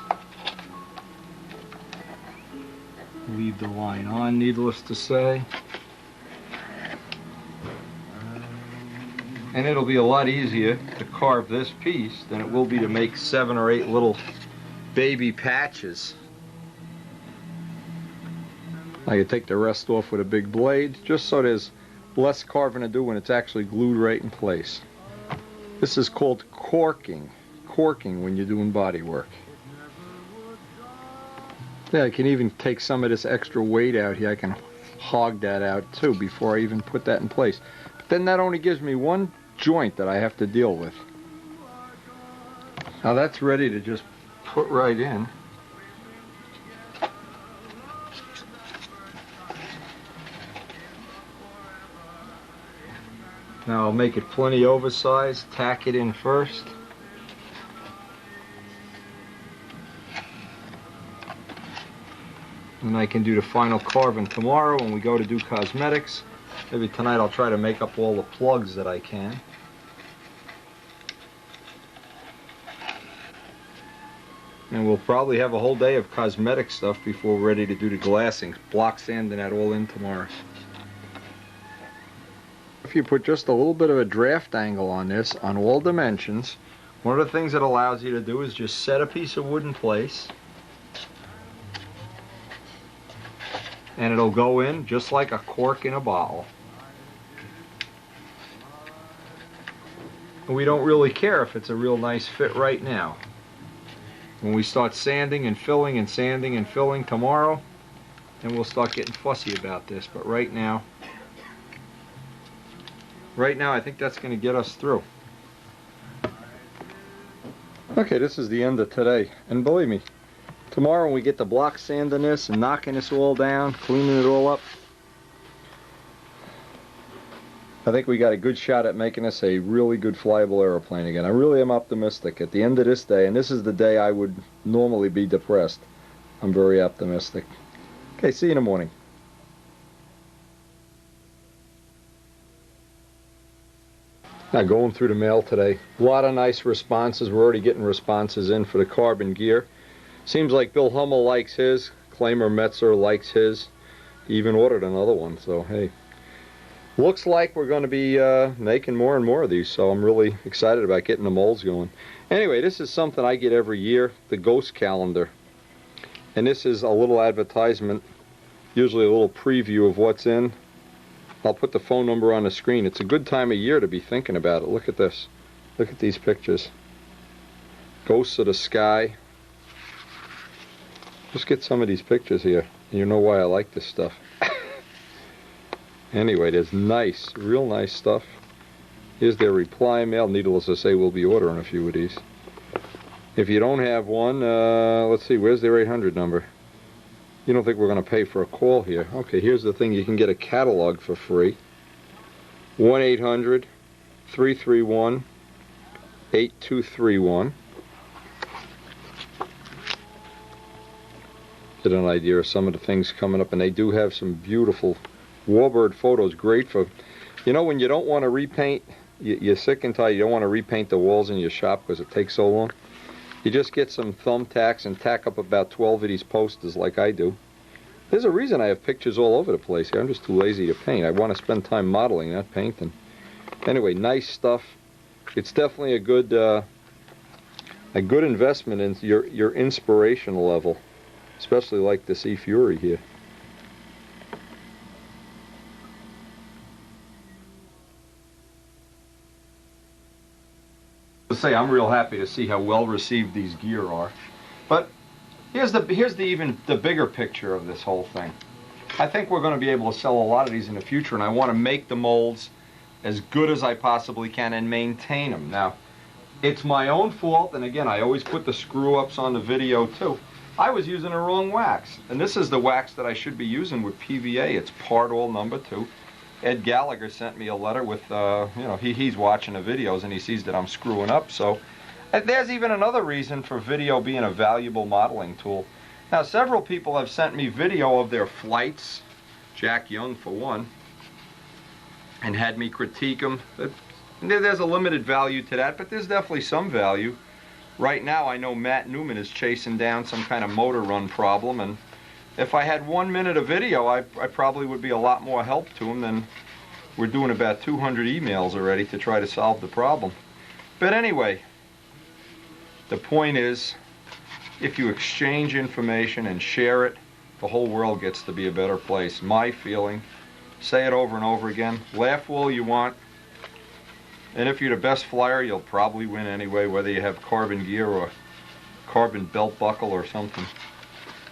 Speaker 1: leave the line on, needless to say. And it'll be a lot easier to carve this piece than it will be to make 7 or 8 little baby patches. I can take the rest off with a big blade, just so there's less carving to do when it's actually glued right in place. This is called corking. Corking when you're doing body work. Yeah, I can even take some of this extra weight out here. I can hog that out too before I even put that in place. But then that only gives me one joint that I have to deal with. Now that's ready to just put right in. Now I'll make it plenty oversized, tack it in first. And I can do the final carving tomorrow when we go to do cosmetics. Maybe tonight I'll try to make up all the plugs that I can. And we'll probably have a whole day of cosmetic stuff before we're ready to do the glassing. Block sanding that all in tomorrow. If you put just a little bit of a draft angle on this, on all dimensions, one of the things it allows you to do is just set a piece of wood in place. And it'll go in just like a cork in a bottle. And we don't really care if it's a real nice fit right now. When we start sanding and filling and sanding and filling tomorrow, then we'll start getting fussy about this. But right now I think that's going to get us through. Okay, this is the end of today. And believe me, tomorrow when we get the block sanding this and knocking this all down, cleaning it all up, I think we got a good shot at making this a really good flyable airplane again. I really am optimistic. At the end of this day, and this is the day I would normally be depressed, I'm very optimistic. Okay, see you in the morning. Now going through the mail today, a lot of nice responses. We're already getting responses in for the carbon gear. Seems like Bill Hummel likes his, Claimer Metzer likes his. He even ordered another one, so hey. Looks like we're going to be making more and more of these, so I'm really excited about getting the molds going. Anyway, this is something I get every year, the Ghost Calendar. And this is a little advertisement, usually a little preview of what's in. I'll put the phone number on the screen. It's a good time of year to be thinking about it. Look at this. Look at these pictures. Ghosts of the sky. Just get some of these pictures here. You know why I like this stuff. Anyway, there's nice, real nice stuff. Here's their reply mail. Needless to say, we'll be ordering a few of these. If you don't have one, let's see, where's their 800 number? You don't think we're going to pay for a call here? Okay, here's the thing. You can get a catalog for free. 1-800-331-8231. Get an idea of some of the things coming up, and they do have some beautiful warbird photos. Great for, you know, when you don't want to repaint, you're sick and tired, you don't want to repaint the walls in your shop because it takes so long. You just get some thumbtacks and tack up about 12 of these posters like I do. There's a reason I have pictures all over the place here. I'm just too lazy to paint. I want to spend time modeling, not painting. Anyway, nice stuff. It's definitely a good investment in your inspiration level, especially like this E Fury here. Say I'm real happy to see how well received these gear are, but here's the bigger picture of this whole thing. I think we're going to be able to sell a lot of these in the future, and I want to make the molds as good as I possibly can and maintain them. Now, it's my own fault, and again, I always put the screw-ups on the video too. I was using the wrong wax, and this is the wax that I should be using with PVA. It's part all number 2. Ed Gallagher sent me a letter with, you know, he's watching the videos and he sees that I'm screwing up. So there's even another reason for video being a valuable modeling tool. Now, several people have sent me video of their flights, Jack Young for one, and had me critique them. There's a limited value to that, but there's definitely some value. Right now, I know Matt Newman is chasing down some kind of motor run problem, and if I had 1 minute of video, I probably would be a lot more help to him than we're doing about 200 emails already to try to solve the problem. But anyway, the point is, if you exchange information and share it, the whole world gets to be a better place. My feeling. Say it over and over again. Laugh all you want. And if you're the best flyer, you'll probably win anyway, whether you have carbon gear or carbon belt buckle or something.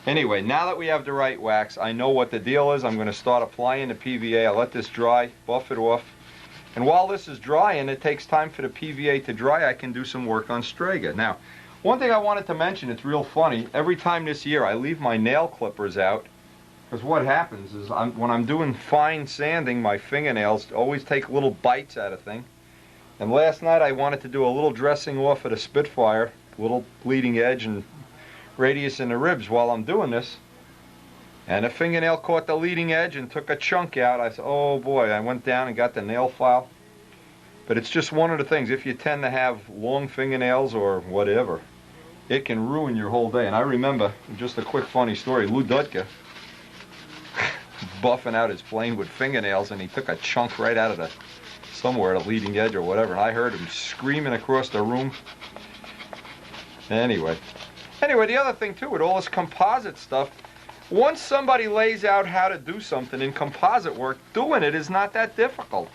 Speaker 1: Anyway, now that we have the right wax, I know what the deal is. I'm going to start applying the PVA. I'll let this dry, buff it off. And while this is drying, it takes time for the PVA to dry, I can do some work on Strega. Now, one thing I wanted to mention, it's real funny. Every time this year I leave my nail clippers out Because what happens is when I'm doing fine sanding, my fingernails always take little bites out of things. And last night I wanted to do a little dressing off of the Spitfire, little bleeding edge and radius in the ribs while I'm doing this. And a fingernail caught the leading edge and took a chunk out. I said, oh boy, I went down and got the nail file. But it's just one of the things, if you tend to have long fingernails or whatever, it can ruin your whole day. And I remember, just a quick funny story, Lou Dudka buffing out his plane with fingernails, and he took a chunk right out of the somewhere, the leading edge or whatever, and I heard him screaming across the room. Anyway, the other thing too, with all this composite stuff, once somebody lays out how to do something in composite work, doing it is not that difficult.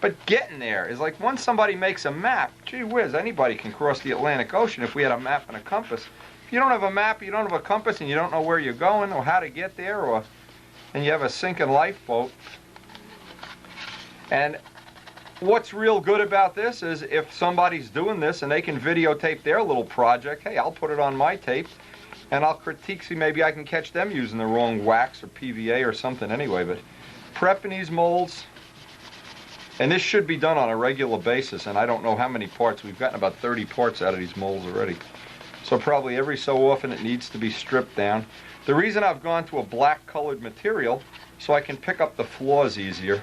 Speaker 1: But getting there is like once somebody makes a map, gee whiz, anybody can cross the Atlantic Ocean if we had a map and a compass. If you don't have a map, you don't have a compass, and you don't know where you're going or how to get there, and you have a sinking lifeboat. And what's real good about this is if somebody's doing this and they can videotape their little project, hey, I'll put it on my tape and I'll critique, see maybe I can catch them using the wrong wax or PVA or something anyway. But prepping these molds, and this should be done on a regular basis, and I don't know how many parts. We've gotten about 30 parts out of these molds already. So probably every so often it needs to be stripped down. The reason I've gone to a black colored material, so I can pick up the flaws easier.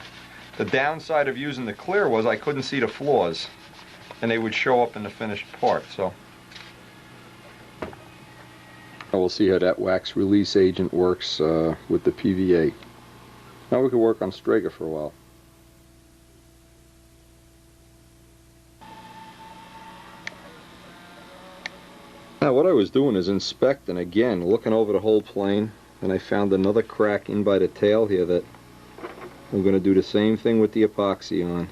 Speaker 1: The downside of using the clear was I couldn't see the flaws, and they would show up in the finished part. So we'll see how that wax release agent works with the PVA. Now we can work on Strega for a while. Now what I was doing is inspecting again, looking over the whole plane, and I found another crack in by the tail here that I'm going to do the same thing with the epoxy on.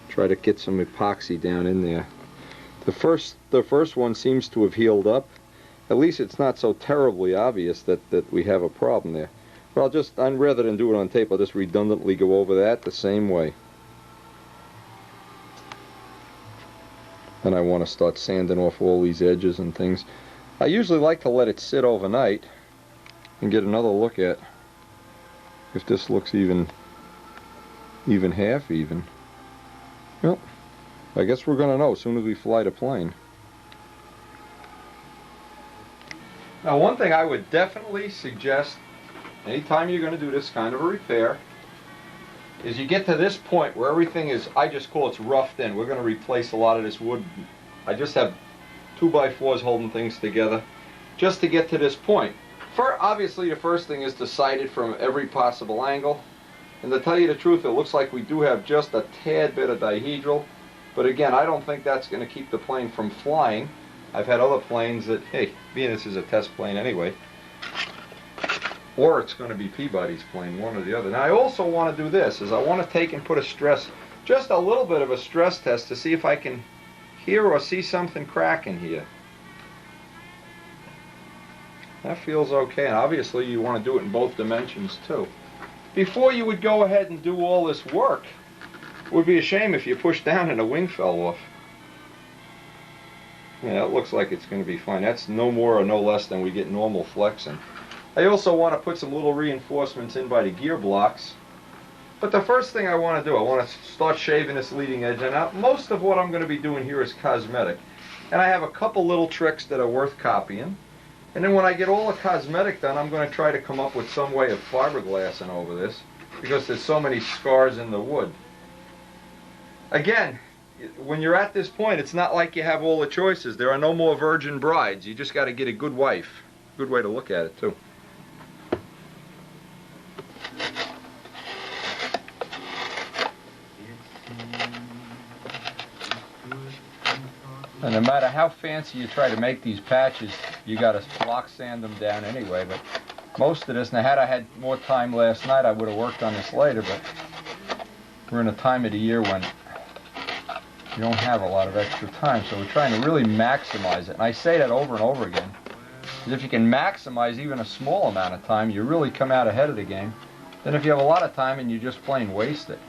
Speaker 1: Try to get some epoxy down in there. The first one seems to have healed up. At least it's not so terribly obvious that we have a problem there. But rather than do it on tape, I'll just redundantly go over that the same way. And I want to start sanding off all these edges and things. I usually like to let it sit overnight and get another look at if this looks even half even. Well, I guess we're going to know as soon as we fly the plane. Now one thing I would definitely suggest anytime you're going to do this kind of a repair is you get to this point where everything is, I just call it roughed in. We're going to replace a lot of this wood. I just have 2x4s holding things together just to get to this point. Obviously the first thing is to sight it from every possible angle. And to tell you the truth, it looks like we do have just a tad bit of dihedral. But again, I don't think that's going to keep the plane from flying. I've had other planes that, hey, being this is a test plane anyway, or it's going to be Peabody's plane, one or the other. Now I also want to do this, is I want to take and put a stress, just a little bit of a stress test to see if I can hear or see something cracking here. That feels okay, and obviously you want to do it in both dimensions too. Before you would go ahead and do all this work, it would be a shame if you pushed down and a wing fell off. Yeah, it looks like it's going to be fine. That's no more or no less than we get normal flexing. I also want to put some little reinforcements in by the gear blocks. But the first thing I want to do, I want to start shaving this leading edge. And now, most of what I'm going to be doing here is cosmetic. And I have a couple little tricks that are worth copying. And then when I get all the cosmetic done, I'm going to try to come up with some way of fiberglassing over this, because there's so many scars in the wood. Again, when you're at this point, it's not like you have all the choices. There are no more virgin brides. You just got to get a good wife. Good way to look at it, too. And no matter how fancy you try to make these patches, you got to block sand them down anyway. But most of this, now had I had more time last night, I would have worked on this later. But we're in a time of the year when you don't have a lot of extra time, so we're trying to really maximize it. And I say that over and over again, because if you can maximize even a small amount of time, you really come out ahead of the game. Then if you have a lot of time and you just plain waste it.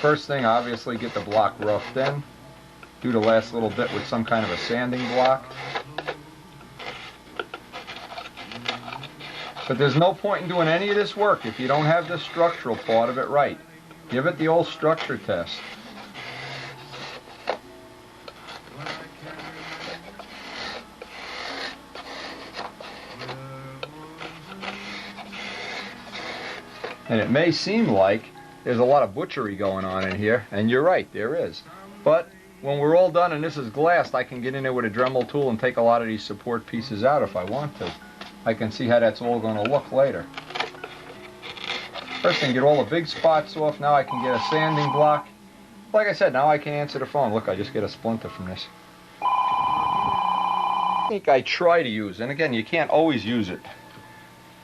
Speaker 1: First thing, obviously, get the block roughed in. Do the last little bit with some kind of a sanding block. But there's no point in doing any of this work if you don't have the structural part of it right. Give it the old structure test. And it may seem like there's a lot of butchery going on in here, and you're right, there is. But when we're all done and this is glassed, I can get in there with a Dremel tool and take a lot of these support pieces out if I want to. I can see how that's all going to look later. First thing, get all the big spots off. Now I can get a sanding block. Like I said, now I can answer the phone. Look, I just get a splinter from this. The technique I try to use, and again, you can't always use it.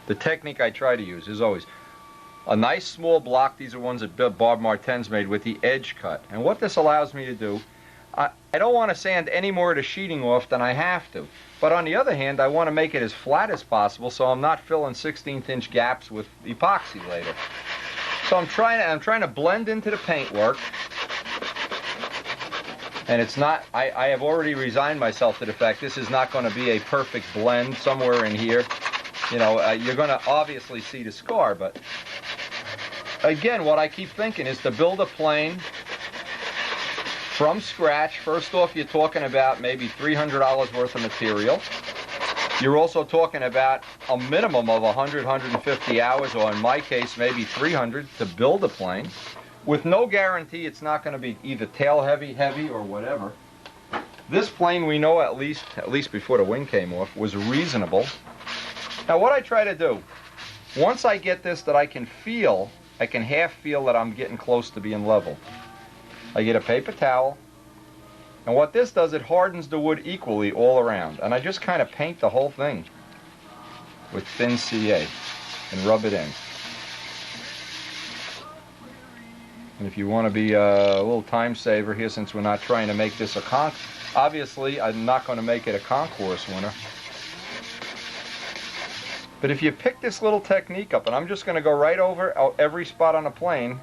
Speaker 1: The technique I try to use is always a nice small block. These are ones that Bob Martin's made with the edge cut. And what this allows me to do, I don't want to sand any more of the sheeting off than I have to. But on the other hand, I want to make it as flat as possible so I'm not filling 16th-inch gaps with epoxy later. So I'm trying to blend into the paintwork. And it's not, I have already resigned myself to the fact this is not going to be a perfect blend somewhere in here. You know, you're going to obviously see the scar, but again, what I keep thinking is to build a plane from scratch. First off, you're talking about maybe $300 worth of material. You're also talking about a minimum of 100, 150 hours, or in my case, maybe 300 to build a plane, with no guarantee it's not going to be either tail heavy, or whatever. This plane, we know at least before the wing came off, was reasonable. Now, what I try to do, once I get this that I can half feel that I'm getting close to being level. I get a paper towel, and what this does, it hardens the wood equally all around. And I just kind of paint the whole thing with thin CA and rub it in. And if you want to be a little time saver here, since we're not trying to make this a obviously I'm not going to make it a concourse winner. But if you pick this little technique up, and I'm just going to go right over every spot on the plane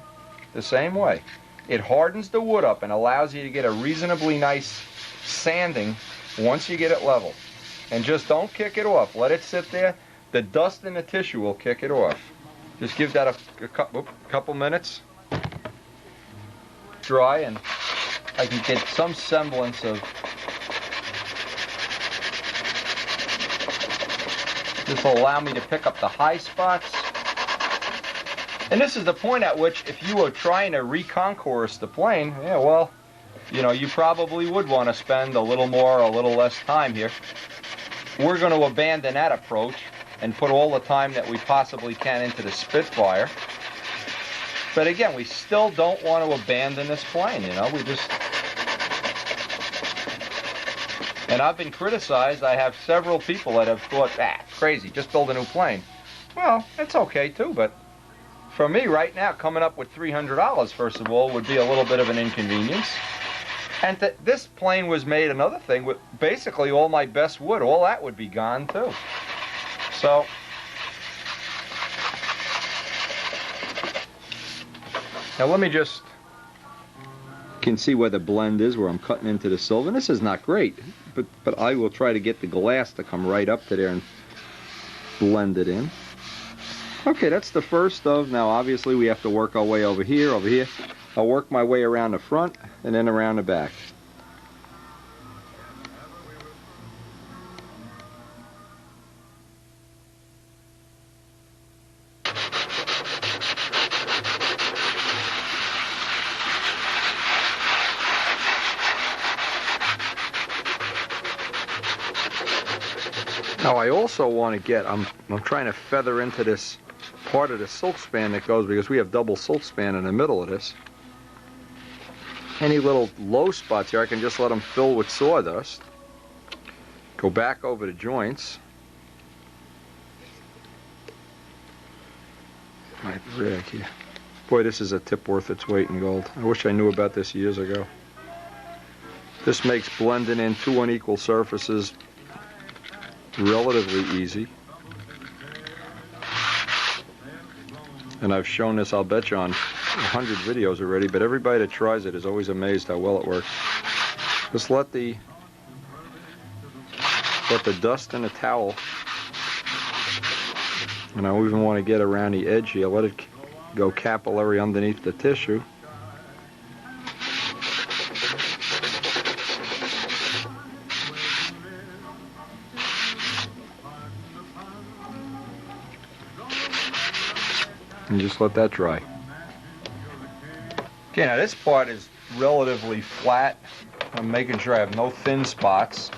Speaker 1: the same way, it hardens the wood up and allows you to get a reasonably nice sanding once you get it level. And just don't kick it off. Let it sit there. The dust in the tissue will kick it off. Just give that a couple minutes. Dry, and I can get some semblance of... This will allow me to pick up the high spots. And this is the point at which, if you were trying to reconcourse the plane, yeah, well, you know, you probably would want to spend a little more or a little less time here. We're going to abandon that approach and put all the time that we possibly can into the Spitfire. But again, we still don't want to abandon this plane, you know, we just... And I've been criticized. I have several people that have thought, crazy, just build a new plane. Well, it's okay too, but for me right now, coming up with $300, first of all, would be a little bit of an inconvenience. And this plane was made, another thing, with basically all my best wood. All that would be gone too. So, now let me just... You can see where the blend is, where I'm cutting into the silver. And this is not great, but I will try to get the glass to come right up to there and blend it in. Okay, that's the first of. Now obviously we have to work our way over here. I'll work my way around the front and then around the back. Now I also want to get, I'm trying to feather into this part of the silk span that goes, because we have double silk span in the middle of this. Any little low spots here, I can just let them fill with sawdust. Go back over the joints. My rag here. Boy, this is a tip worth its weight in gold. I wish I knew about this years ago. This makes blending in two unequal surfaces relatively easy. And I've shown this, I'll bet you, on 100 videos already, but everybody that tries it is always amazed how well it works. Just let the dust in the towel And I even want to get around the edge here, let it go capillary underneath the tissue. And just let that dry. Okay, now this part is relatively flat. I'm making sure I have no thin spots.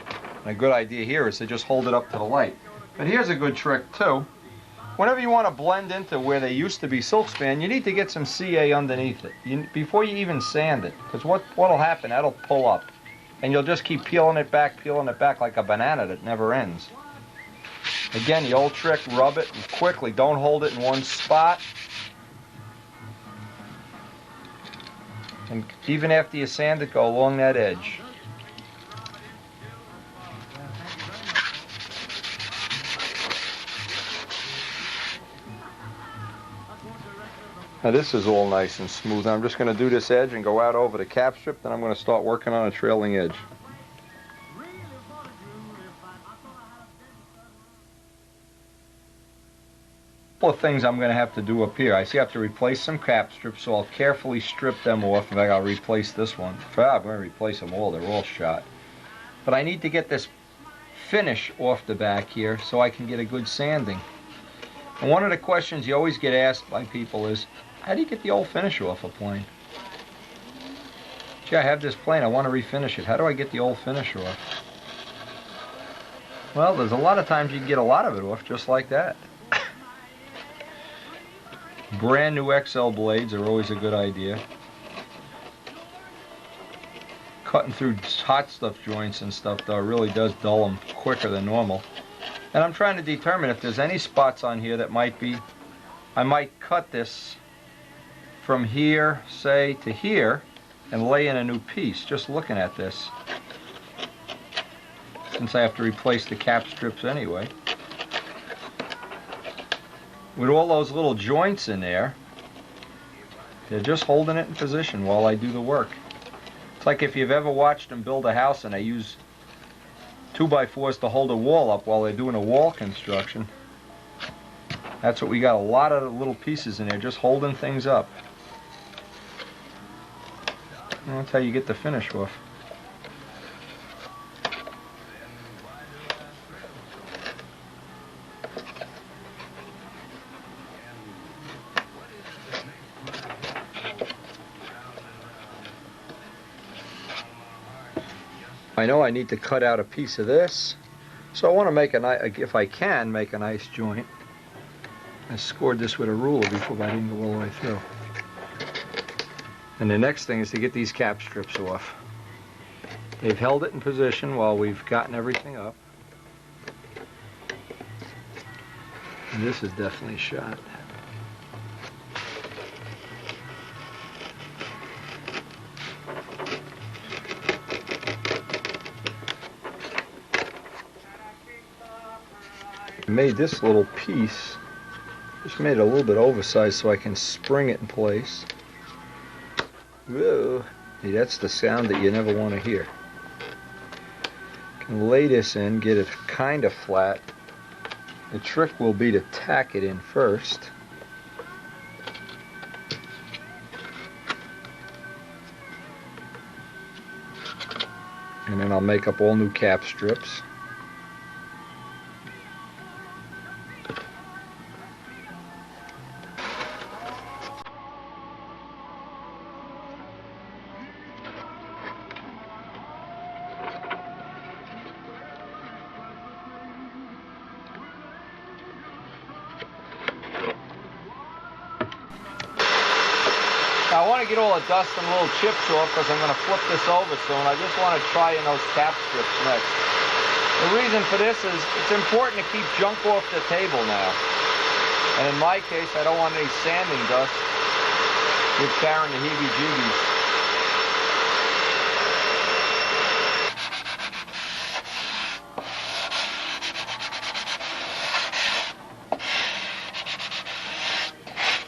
Speaker 1: And a good idea here is to just hold it up to the light. But here's a good trick too. Whenever you want to blend into where they used to be silk span, you need to get some CA underneath it before you even sand it. Because what'll happen, that'll pull up. And you'll just keep peeling it back like a banana that never ends. Again, the old trick, rub it quickly. Don't hold it in one spot. And even after you sand it, go along that edge. Now this is all nice and smooth. I'm just going to do this edge and go out over the cap strip, then I'm going to start working on a trailing edge. Couple of things I'm going to have to do up here. I see I have to replace some cap strips, so I'll carefully strip them off. In fact, I'll replace this one. I'm going to replace them all. They're all shot. But I need to get this finish off the back here so I can get a good sanding. And one of the questions you always get asked by people is, how do you get the old finish off a plane? Gee, I have this plane, I want to refinish it. How do I get the old finish off? Well, there's a lot of times you can get a lot of it off just like that. Brand new XL blades are always a good idea. Cutting through hot stuff joints and stuff though really does dull them quicker than normal. And I'm trying to determine if there's any spots on here that might be, I might cut this from here, say, to here and lay in a new piece, just looking at this. Since I have to replace the cap strips anyway. With all those little joints in there, they're just holding it in position while I do the work. It's like if you've ever watched them build a house and they use 2x4s to hold a wall up while they're doing a wall construction. That's what we got, a lot of little pieces in there just holding things up. And that's how you get the finish off. I know I need to cut out a piece of this, so I want to make a nice, if I can, make a nice joint. I scored this with a ruler before I didn't go all the way through. And the next thing is to get these cap strips off. They've held it in position while we've gotten everything up. And this is definitely shot. Made this little piece, just made it a little bit oversized so I can spring it in place. Whoa, hey, that's the sound that you never want to hear. Can lay this in, get it kind of flat. The trick will be to tack it in first. And then I'll make up all new cap strips. Now I want to get all the dust and little chips off because I'm going to flip this over soon. I just want to try in those cap strips next. The reason for this is it's important to keep junk off the table now. And in my case, I don't want any sanding dust with carrying the heebie-jeebies.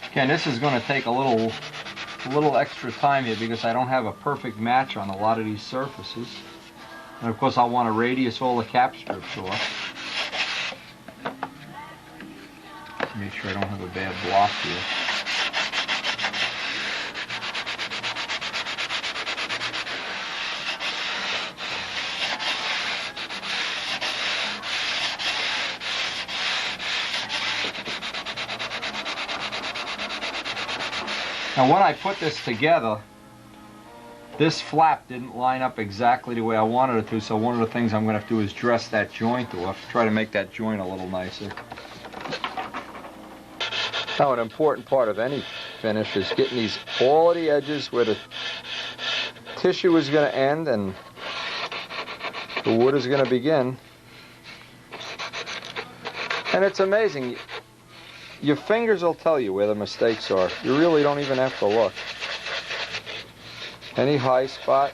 Speaker 1: Again, this is going to take a little extra time here because I don't have a perfect match on a lot of these surfaces. And of course I want to radius all the cap strips off. Make sure I don't have a bad block here. Now when I put this together, this flap didn't line up exactly the way I wanted it to, so one of the things I'm going to have to do is dress that joint off, try to make that joint a little nicer. Now an important part of any finish is getting all of the edges where the tissue is going to end and the wood is going to begin. And it's amazing. Your fingers will tell you where the mistakes are. You really don't even have to look. Any high spot.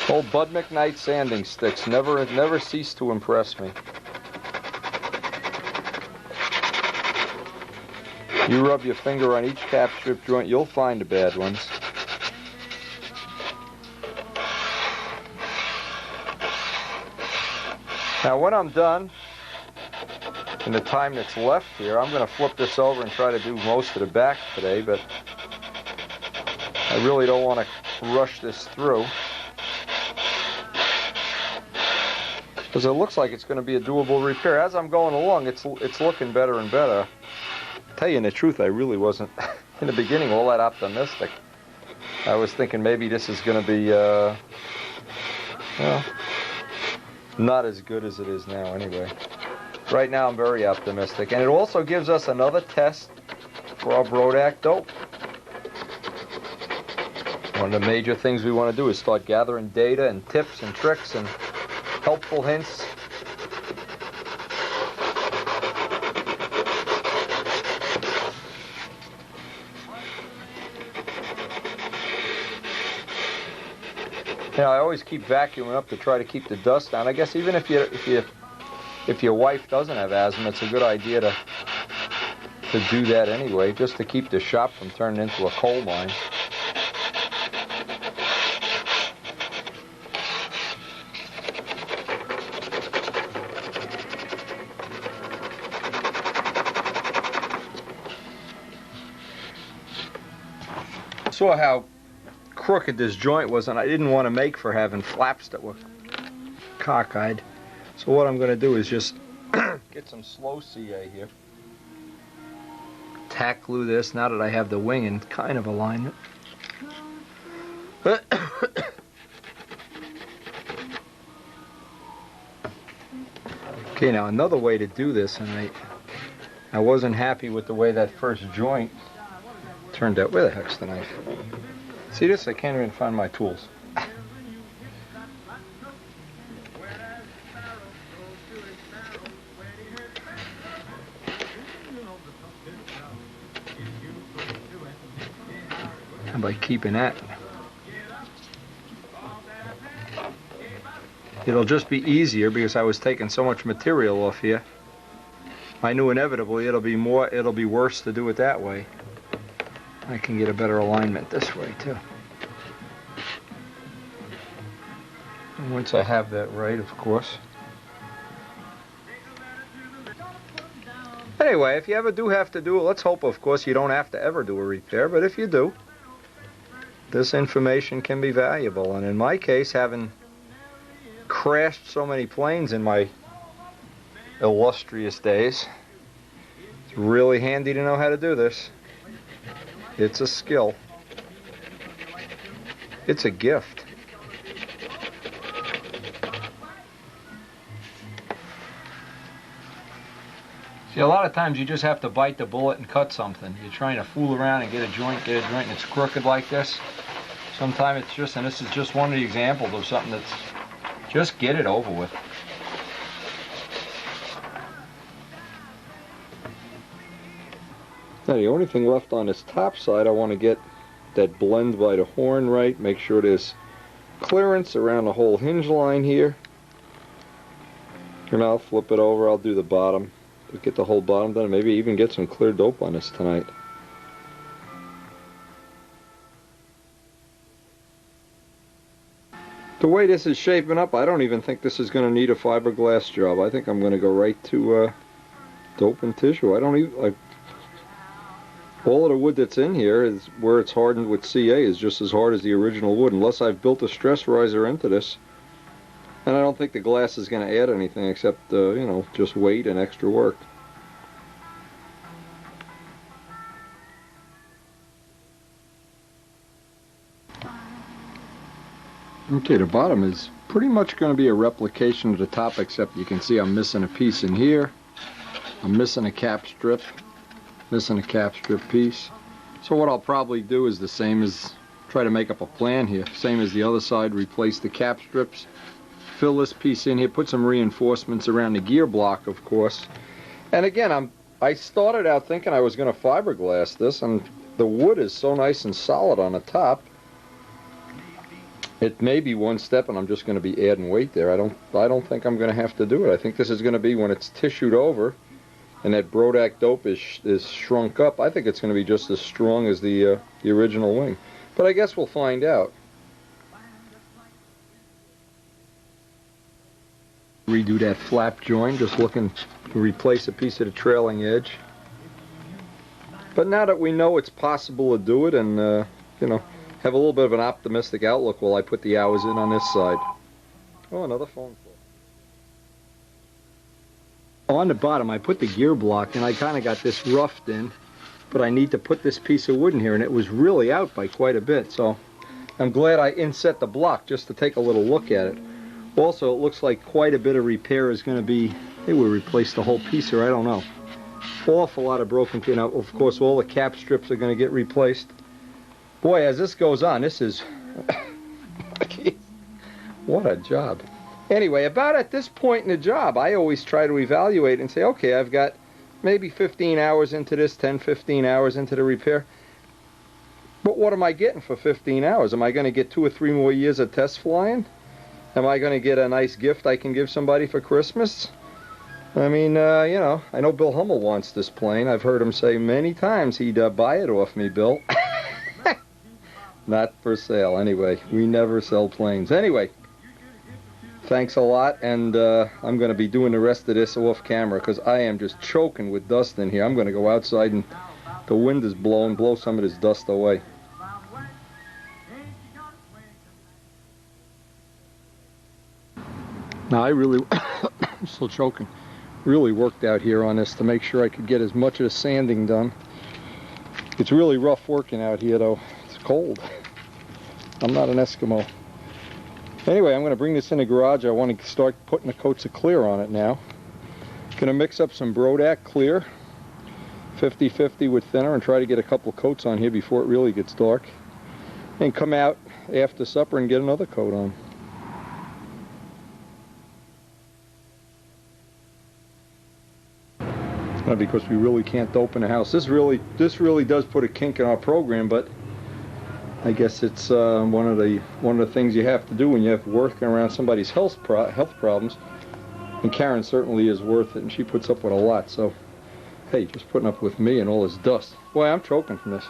Speaker 1: Old Bud McKnight sanding sticks never cease to impress me. You rub your finger on each cap strip joint, you'll find the bad ones. Now when I'm done, in the time that's left here, I'm going to flip this over and try to do most of the back today, but I really don't want to rush this through, because it looks like it's going to be a doable repair. As I'm going along, it's looking better and better. Tell you the truth, I really wasn't in the beginning all that optimistic. I was thinking maybe this is going to be well, not as good as it is now anyway. Right now I'm very optimistic, and it also gives us another test for our Brodak dope. One of the major things we want to do is start gathering data and tips and tricks and helpful hints. You know, I always keep vacuuming up to try to keep the dust down. I guess even if your wife doesn't have asthma, it's a good idea to do that anyway, just to keep the shop from turning into a coal mine. Saw how crooked this joint was, and I didn't want to make for having flaps that were cockeyed. So what I'm going to do is just get some slow CA here. Tack glue this now that I have the wing in kind of alignment. Okay, now another way to do this, and I wasn't happy with the way that first joint turned out. Where the heck's the knife? See this? I can't even find my tools. And by keeping that, it'll just be easier because I was taking so much material off here. I knew inevitably it'll be worse to do it that way. I can get a better alignment this way too. And once I have that right, of course. Anyway, if you ever do have to do it, let's hope, of course, you don't have to ever do a repair, but if you do, this information can be valuable. And in my case, having crashed so many planes in my illustrious days, it's really handy to know how to do this. It's a skill. It's a gift. See, a lot of times you just have to bite the bullet and cut something. You're trying to fool around and get a joint, and it's crooked like this. Sometimes it's just, and this is just one of the examples of something that's, just get it over with. Now the only thing left on this top side, I want to get that blend by the horn right, make sure there's clearance around the whole hinge line here. And I'll flip it over, I'll do the bottom, get the whole bottom done, maybe even get some clear dope on this tonight. The way this is shaping up, I don't even think this is going to need a fiberglass job. I think I'm going to go right to dope and tissue. I don't even... all of the wood that's in here is where it's hardened with CA is just as hard as the original wood, unless I've built a stress riser into this. And I don't think the glass is going to add anything except, you know, just weight and extra work. Okay, the bottom is pretty much going to be a replication of the top, except you can see I'm missing a piece in here. I'm missing a cap strip. Missing a cap strip piece. So what I'll probably do is the same as, try to make up a plan here. Same as the other side, replace the cap strips. Fill this piece in here, put some reinforcements around the gear block, of course. And again, I started out thinking I was going to fiberglass this, and the wood is so nice and solid on the top. It may be one step and I'm just going to be adding weight there. I don't think I'm going to have to do it. I think this is going to be, when it's tissued over and that Brodak dope is shrunk up, I think it's going to be just as strong as the original wing. But I guess we'll find out. Redo that flap joint, just looking to replace a piece of the trailing edge. But now that we know it's possible to do it, and you know, have a little bit of an optimistic outlook while I put the hours in on this side. Oh, another phone call. On the bottom, I put the gear block, and I kind of got this roughed in, but I need to put this piece of wood in here, and it was really out by quite a bit, so I'm glad I inset the block just to take a little look at it. Also, it looks like quite a bit of repair is going to be, they will replace the whole piece here, I don't know. Awful lot of broken pin. Now, of course, all the cap strips are going to get replaced. Boy, as this goes on, this is... what a job. Anyway, about at this point in the job, I always try to evaluate and say, okay, I've got maybe 15 hours into this, 10, 15 hours into the repair. But what am I getting for 15 hours? Am I going to get 2 or 3 more years of test flying? Am I going to get a nice gift I can give somebody for Christmas? I mean, you know, I know Bill Hummel wants this plane. I've heard him say many times he'd buy it off me, Bill. Not for sale. Anyway, we never sell planes. Anyway, thanks a lot, and I'm going to be doing the rest of this off camera because I am just choking with dust in here. I'm going to go outside, and the wind is blowing, blow some of this dust away. Now I really, I'm still choking, really worked out here on this to make sure I could get as much of the sanding done. It's really rough working out here though. It's cold. I'm not an Eskimo. Anyway, I'm going to bring this in the garage. I want to start putting the coats of clear on it now. Going to mix up some Brodak clear, 50-50 with thinner, and try to get a couple of coats on here before it really gets dark. And come out after supper and get another coat on. Because we really can't open the house. This really does put a kink in our program, but I guess it's one of the things you have to do when you have working around somebody's health problems. And Karen certainly is worth it, and she puts up with a lot. So, hey, just putting up with me and all this dust. Boy, I'm choking from this.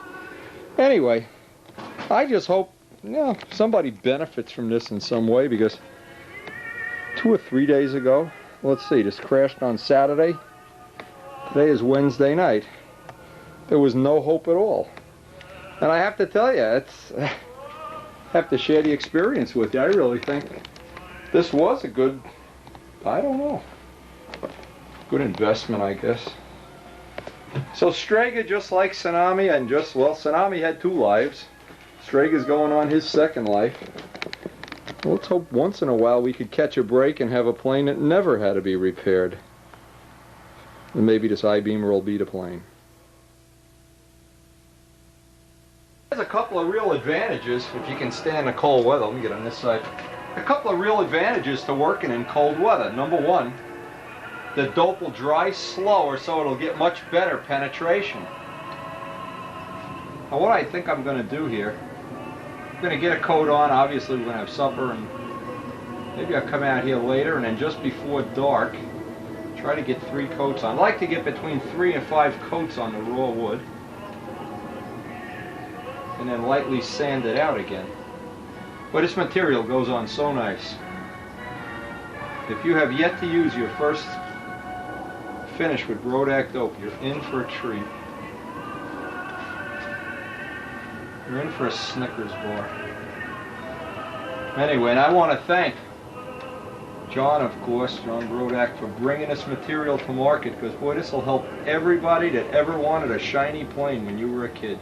Speaker 1: Anyway, I just hope, you know, somebody benefits from this in some way, because 2 or 3 days ago, let's see, this crashed on Saturday. Today is Wednesday night. There was no hope at all. And I have to tell you, I have to share the experience with you. I really think this was a good, I don't know, good investment, I guess. So Strega, just like Tsunami, and well, Tsunami had 2 lives. Strega's going on his 2nd life. Well, let's hope once in a while we could catch a break and have a plane that never had to be repaired. And maybe this I-beamer will be the plane. There's a couple of real advantages if you can stand the cold weather. Let me get on this side. A couple of real advantages to working in cold weather. Number one, the dope will dry slower, so it'll get much better penetration. Now what I think I'm going to do here, I'm going to get a coat on. Obviously we're going to have supper, and maybe I'll come out here later, and then just before dark, try to get 3 coats on. I like to get between 3 and 5 coats on the raw wood, and then lightly sand it out again. But this material goes on so nice. If you have yet to use your first finish with Brodak dope, you're in for a treat. You're in for a Snickers bar. Anyway, and I want to thank John, of course, John Brodak, for bringing this material to market, because boy, this will help everybody that ever wanted a shiny plane when you were a kid.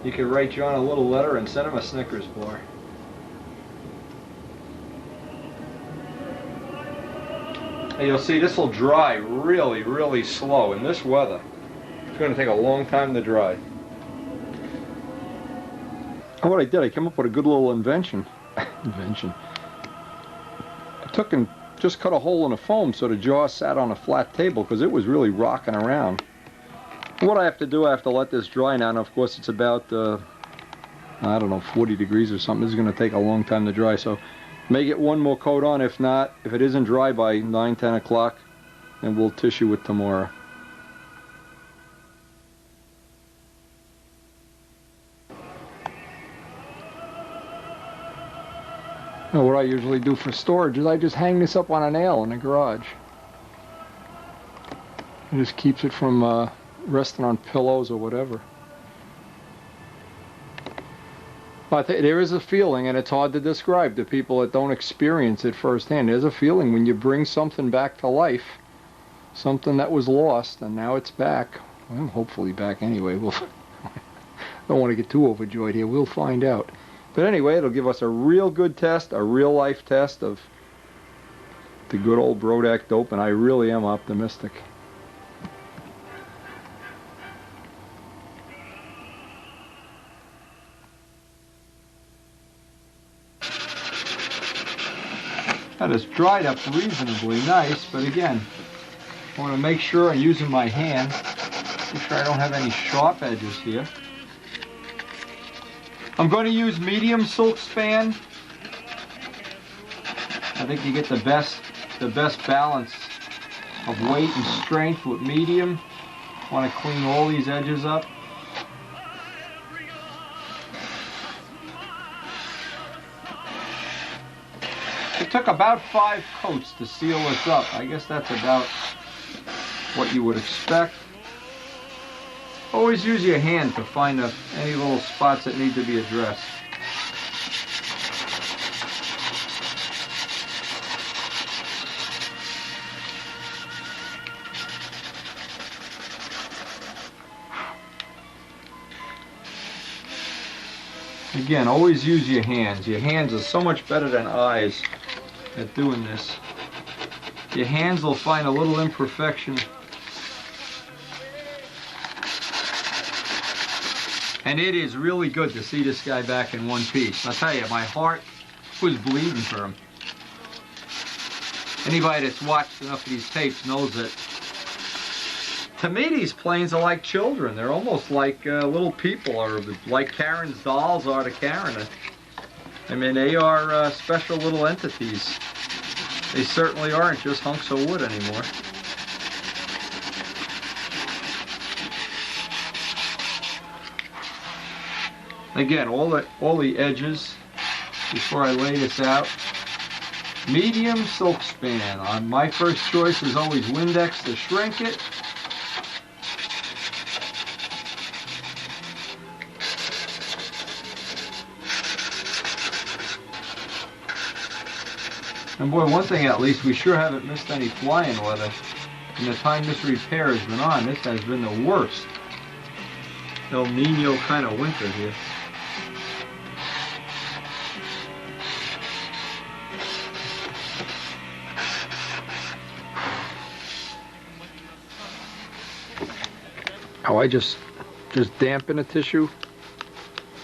Speaker 1: You could write John a little letter and send him a Snickers bar. And you'll see this will dry really, really slow. In this weather, it's going to take a long time to dry. And what I did, I came up with a good little invention. I took and just cut a hole in the foam so the jaw sat on a flat table, because it was really rocking around. What I have to do, I have to let this dry now. And of course, it's about, I don't know, 40 degrees or something. This is going to take a long time to dry. So may get one more coat on. If not, if it isn't dry by 9, 10 o'clock, then we'll tissue it tomorrow. Now, what I usually do for storage is I just hang this up on a nail in the garage. It just keeps it from resting on pillows or whatever. But there is a feeling, and it's hard to describe to people that don't experience it firsthand. There's a feeling when you bring something back to life, something that was lost, and now it's back. Well, hopefully back anyway. We'll don't want to get too overjoyed here. We'll find out. But anyway, it'll give us a real good test, a real life test of the good old Brodak dope, and I really am optimistic. That is dried up reasonably nice, but again, I want to make sure I'm using my hand, make sure I don't have any sharp edges here. I'm going to use medium silk span. I think you get the best balance of weight and strength with medium. I want to clean all these edges up. It took about 5 coats to seal this up. I guess that's about what you would expect. Always use your hand to find any little spots that need to be addressed. Again, always use your hands. Your hands are so much better than eyes at doing this. Your hands will find a little imperfection. And it is really good to see this guy back in one piece. I'll tell you, my heart was bleeding for him. Anybody that's watched enough of these tapes knows that, to me, these planes are like children. They're almost like little people, or like Karen's dolls are to Karen. I mean, they are special little entities. They certainly aren't just hunks of wood anymore. Again, all the edges, before I lay this out, medium silk span. My first choice is always Windex to shrink it. And boy, one thing at least, we sure haven't missed any flying weather. In the time this repair has been on, this has been the worst El Nino kind of winter here. Oh, I just dampen the tissue,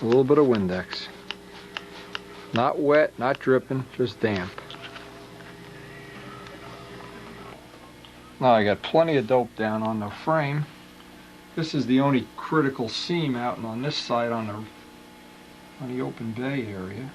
Speaker 1: a little bit of Windex. Not wet, not dripping, just damp. Now I got plenty of dope down on the frame. This is the only critical seam out on this side on the open bay area.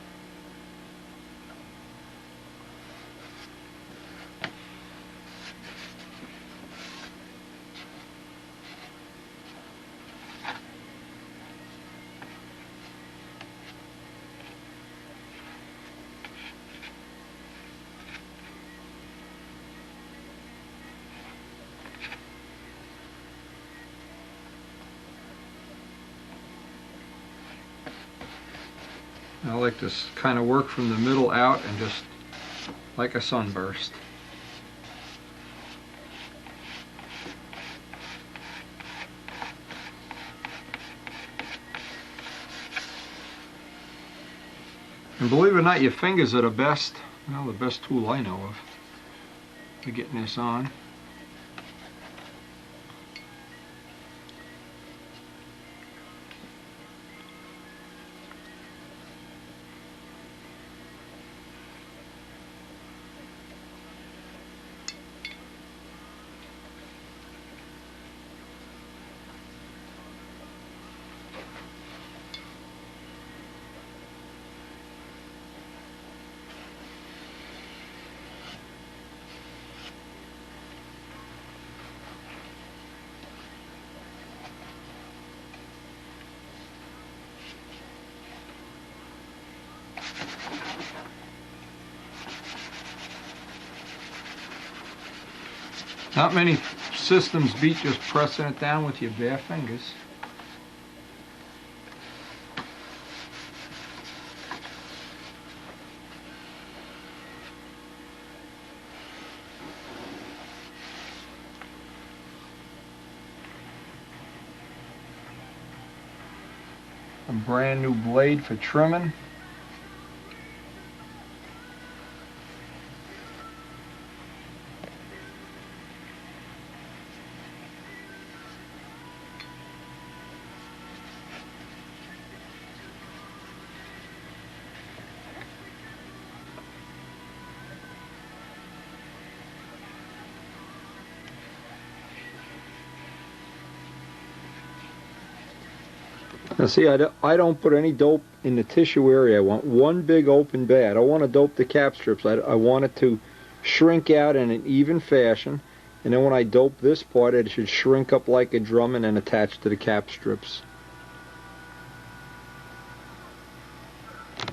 Speaker 1: I like to kind of work from the middle out and just like a sunburst. And believe it or not, your fingers are the best, well, the best tool I know of for getting this on. Not many systems beat just pressing it down with your bare fingers. A brand new blade for trimming. Now see, I don't put any dope in the tissue area. I want one big open bay. I don't want to dope the cap strips. I want it to shrink out in an even fashion. And then when I dope this part, it should shrink up like a drum and then attach to the cap strips.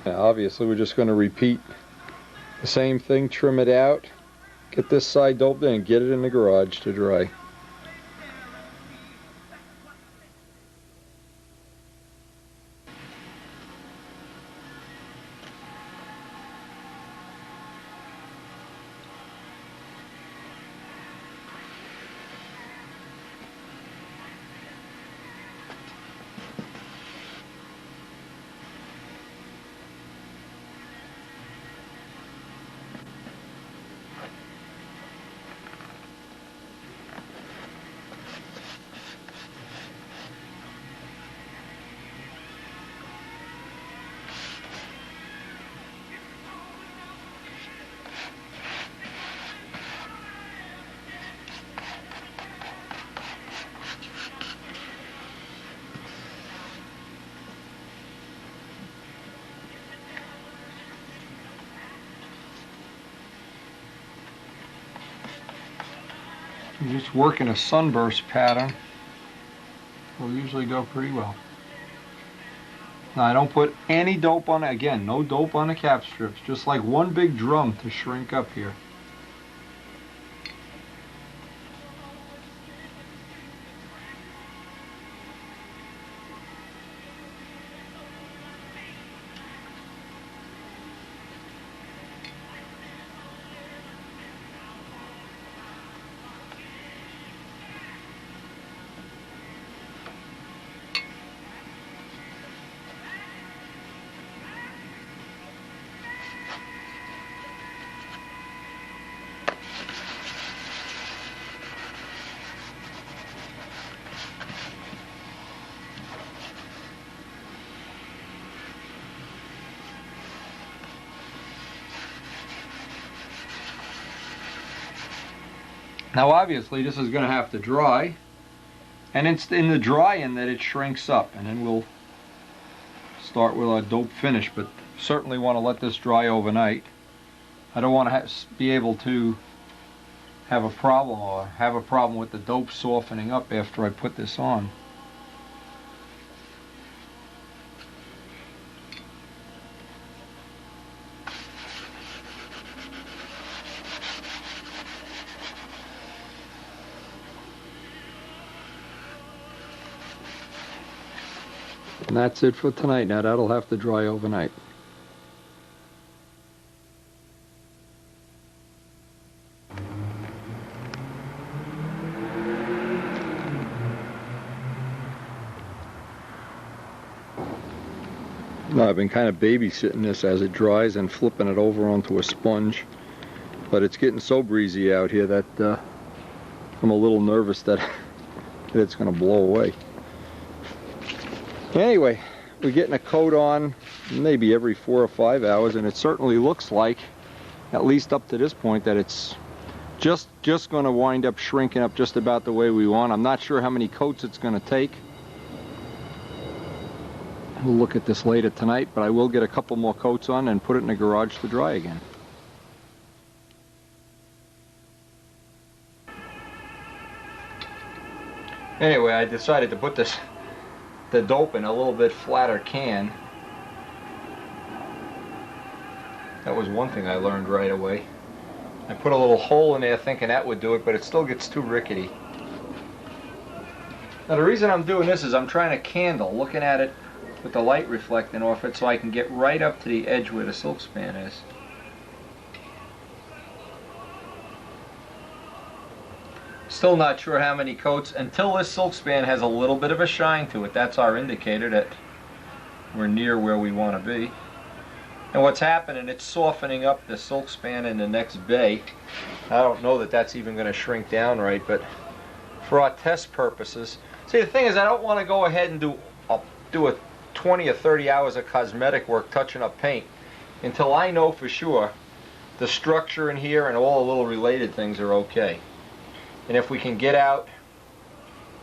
Speaker 1: Now obviously we're just going to repeat the same thing, trim it out, get this side doped in, and get it in the garage to dry. Just working a sunburst pattern will usually go pretty well. Now I don't put any dope on it. Again, no dope on the cap strips. Just like one big drum to shrink up here. Now obviously this is going to have to dry, and it's in the drying that it shrinks up, and then we'll start with our dope finish, but certainly want to let this dry overnight. I don't want to be able to have a problem with the dope softening up after I put this on. And that's it for tonight. Now that'll have to dry overnight. I've been kind of babysitting this as it dries and flipping it over onto a sponge. But it's getting so breezy out here that I'm a little nervous that it's going to blow away. Anyway, we're getting a coat on maybe every 4 or 5 hours, and it certainly looks like, at least up to this point, that it's just going to wind up shrinking up just about the way we want. I'm not sure how many coats it's going to take. We'll look at this later tonight, but I will get a couple more coats on and put it in the garage to dry again. Anyway, I decided to put the dope in a little bit flatter can. That was one thing I learned right away. I put a little hole in there thinking that would do it, but it still gets too rickety. Now the reason I'm doing this is I'm trying to candle, looking at it with the light reflecting off it so I can get right up to the edge where the silk span is. Still not sure how many coats until this silk span has a little bit of a shine to it. That's our indicator that we're near where we want to be. And what's happening, it's softening up the silk span in the next bay. I don't know that that's even going to shrink down right, but for our test purposes. See, the thing is, I don't want to go ahead and do a 20 or 30 hours of cosmetic work touching up paint until I know for sure the structure in here and all the little related things are okay. And if we can get out,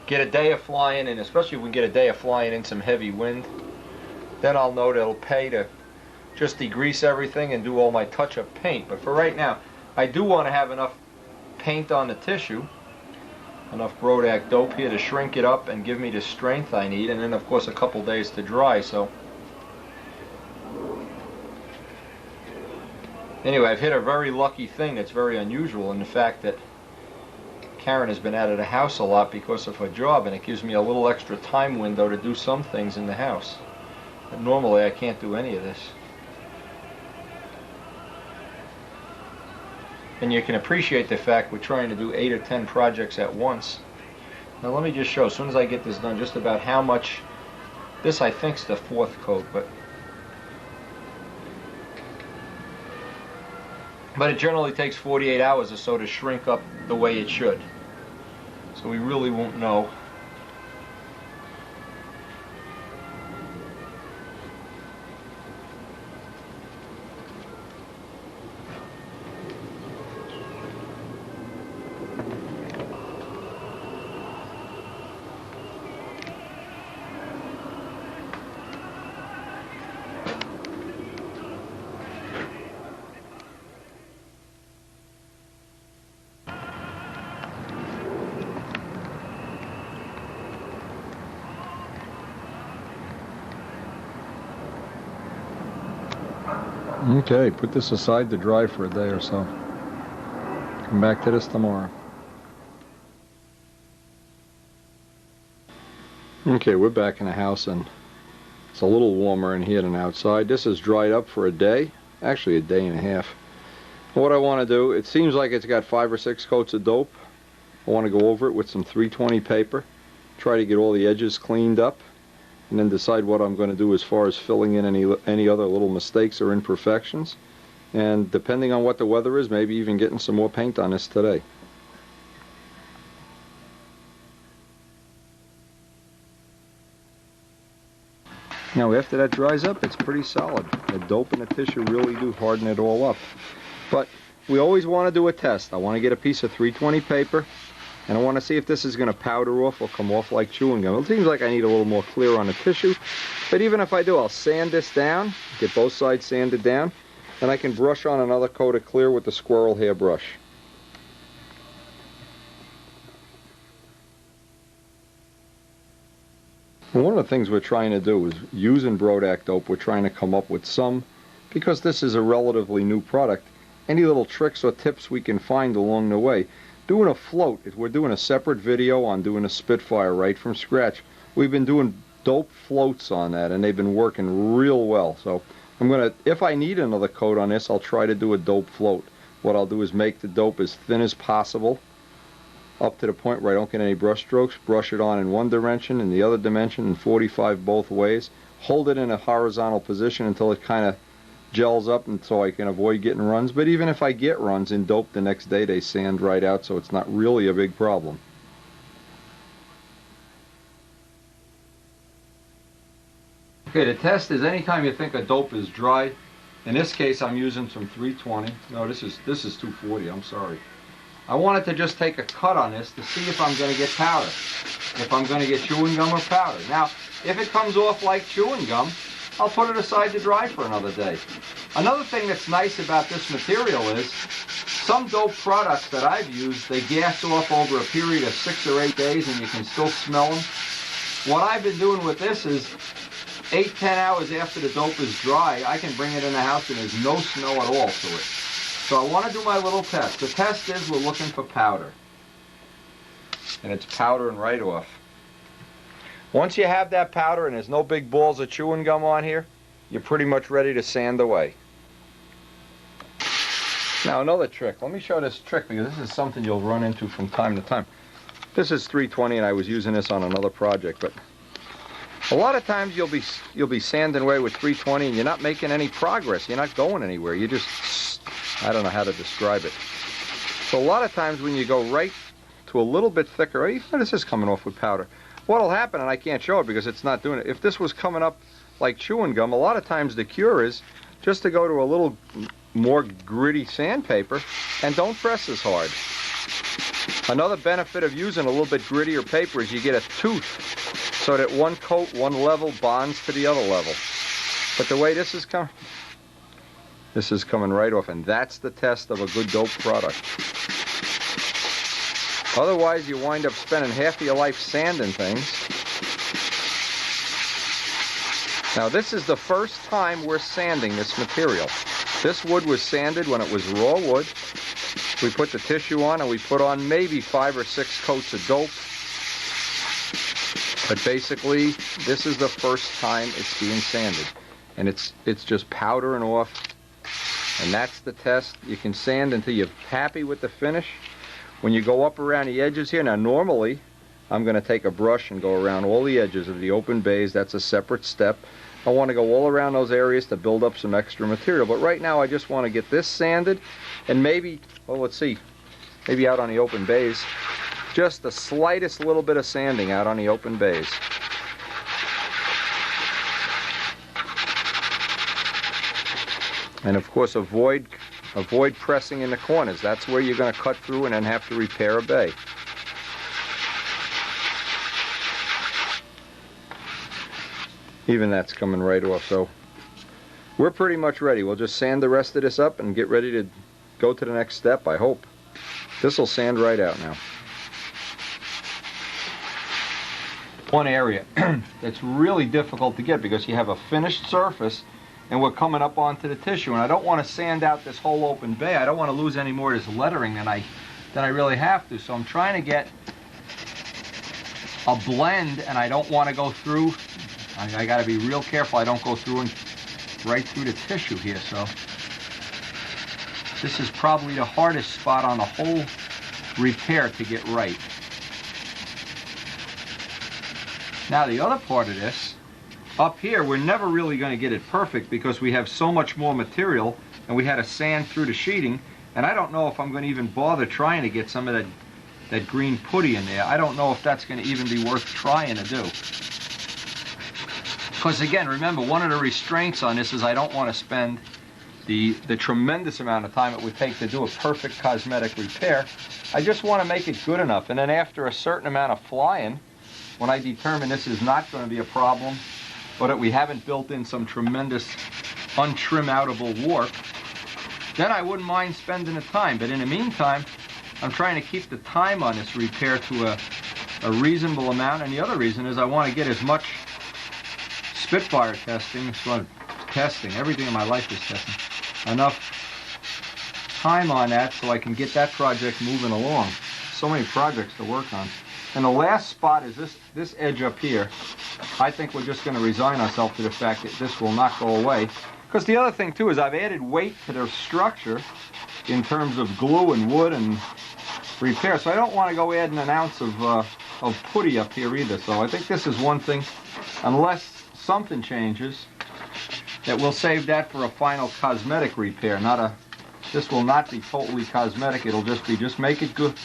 Speaker 1: get a day of flying, and especially if we can get a day of flying in some heavy wind, then I'll know that it'll pay to just degrease everything and do all my touch-up paint. But for right now, I do want to have enough paint on the tissue, enough Brodak dope here to shrink it up and give me the strength I need, and then of course a couple days to dry. So anyway, I've hit a very lucky thing that's very unusual in the fact that Karen has been out of the house a lot because of her job, and it gives me a little extra time window to do some things in the house. But normally I can't do any of this. And you can appreciate the fact we're trying to do 8 or 10 projects at once. Now let me just show, as soon as I get this done, just about how much. This I think is the 4th coat, but it generally takes 48 hours or so to shrink up the way it should. So we really won't know. Okay, put this aside to dry for a day or so. Come back to this tomorrow. Okay, we're back in the house and it's a little warmer in here than outside. This is dried up for a day, actually a day and a half. What I want to do, it seems like it's got 5 or 6 coats of dope. I want to go over it with some 320 paper, try to get all the edges cleaned up, and then decide what I'm going to do as far as filling in any other little mistakes or imperfections. And depending on what the weather is, maybe even getting some more paint on this today. Now after that dries up, it's pretty solid. The dope and the tissue really do harden it all up. But we always want to do a test. I want to get a piece of 320 paper, and I want to see if this is going to powder off or come off like chewing gum. It seems like I need a little more clear on the tissue, but even if I do, I'll sand this down, get both sides sanded down, and I can brush on another coat of clear with the squirrel hair brush. And one of the things we're trying to do is, using Brodak dope, we're trying to come up with some, because this is a relatively new product, any little tricks or tips we can find along the way. Doing a float, we're doing a separate video on doing a Spitfire right from scratch. We've been doing dope floats on that, and they've been working real well. So I'm going to, if I need another coat on this, I'll try to do a dope float. What I'll do is make the dope as thin as possible, up to the point where I don't get any brush strokes, brush it on in one dimension, in the other dimension, and 45 both ways. hold it in a horizontal position until it kind of gels up, and so I can avoid getting runs. But even if I get runs in dope the next day, they sand right out, so it's not really a big problem. Okay, the test is anytime you think a dope is dry. In this case, I'm using some 320. No, this is 240. I'm sorry. I wanted to just take a cut on this to see if I'm going to get powder, if I'm going to get chewing gum or powder. Now, if it comes off like chewing gum, I'll put it aside to dry for another day. Another thing that's nice about this material is some dope products that I've used, they gas off over a period of 6 or 8 days and you can still smell them. What I've been doing with this is 8-10 hours after the dope is dry, I can bring it in the house and there's no smell at all to it. So I want to do my little test. The test is we're looking for powder. And it's powdering right off. Once you have that powder and there's no big balls of chewing gum on here, you're pretty much ready to sand away. Now another trick. Let me show this trick because this is something you'll run into from time to time. This is 320 and I was using this on another project, but a lot of times you'll be sanding away with 320 and you're not making any progress. You're not going anywhere. You just, I don't know how to describe it. So a lot of times when you go right to a little bit thicker, even this is coming off with powder. What'll happen, and I can't show it because it's not doing it, if this was coming up like chewing gum, a lot of times the cure is just to go to a little more gritty sandpaper and don't press as hard. Another benefit of using a little bit grittier paper is you get a tooth so that one coat, one level bonds to the other level. But the way this is coming right off, and that's the test of a good dope product. Otherwise, you wind up spending half of your life sanding things. Now, this is the first time we're sanding this material. This wood was sanded when it was raw wood. We put the tissue on and we put on maybe 5 or 6 coats of dope. But basically, this is the first time it's being sanded. And it's just powdering off. And that's the test. You can sand until you're happy with the finish. When you go up around the edges here, now normally I'm going to take a brush and go around all the edges of the open bays. That's a separate step. I want to go all around those areas to build up some extra material. But right now I just want to get this sanded and maybe, well, let's see, maybe out on the open bays, just the slightest little bit of sanding out on the open bays. And of course avoid pressing in the corners. That's where you're going to cut through and then have to repair a bay. Even that's coming right off, so we're pretty much ready. We'll just sand the rest of this up and get ready to go to the next step, I hope. This will sand right out now. One area that's really difficult to get because you have a finished surface and we're coming up onto the tissue, and I don't want to sand out this whole open bay. I don't want to lose any more of this lettering than I really have to. So I'm trying to get a blend, and I don't want to go through. I got to be real careful I don't go through and right through the tissue here. So this is probably the hardest spot on the whole repair to get right. Now the other part of this, up here, we're never really going to get it perfect because we have so much more material and we had to sand through the sheeting, and I don't know if I'm going to even bother trying to get some of that green putty in there. I don't know if that's going to even be worth trying to do. Because again, remember, one of the restraints on this is I don't want to spend the tremendous amount of time it would take to do a perfect cosmetic repair. I just want to make it good enough, and then after a certain amount of flying, when I determine this is not going to be a problem, but that we haven't built in some tremendous untrim-outable warp, then I wouldn't mind spending the time. But in the meantime, I'm trying to keep the time on this repair to a reasonable amount, and the other reason is I want to get as much Spitfire testing, everything in my life is testing, enough time on that so I can get that project moving along. So many projects to work on. And the last spot is this edge up here. I think we're just going to resign ourselves to the fact that this will not go away. Because the other thing too is I've added weight to the structure in terms of glue and wood and repair. So I don't want to go adding an ounce of putty up here either. So I think this is one thing, unless something changes, that we'll save that for a final cosmetic repair. This will not be totally cosmetic. It'll just make it good,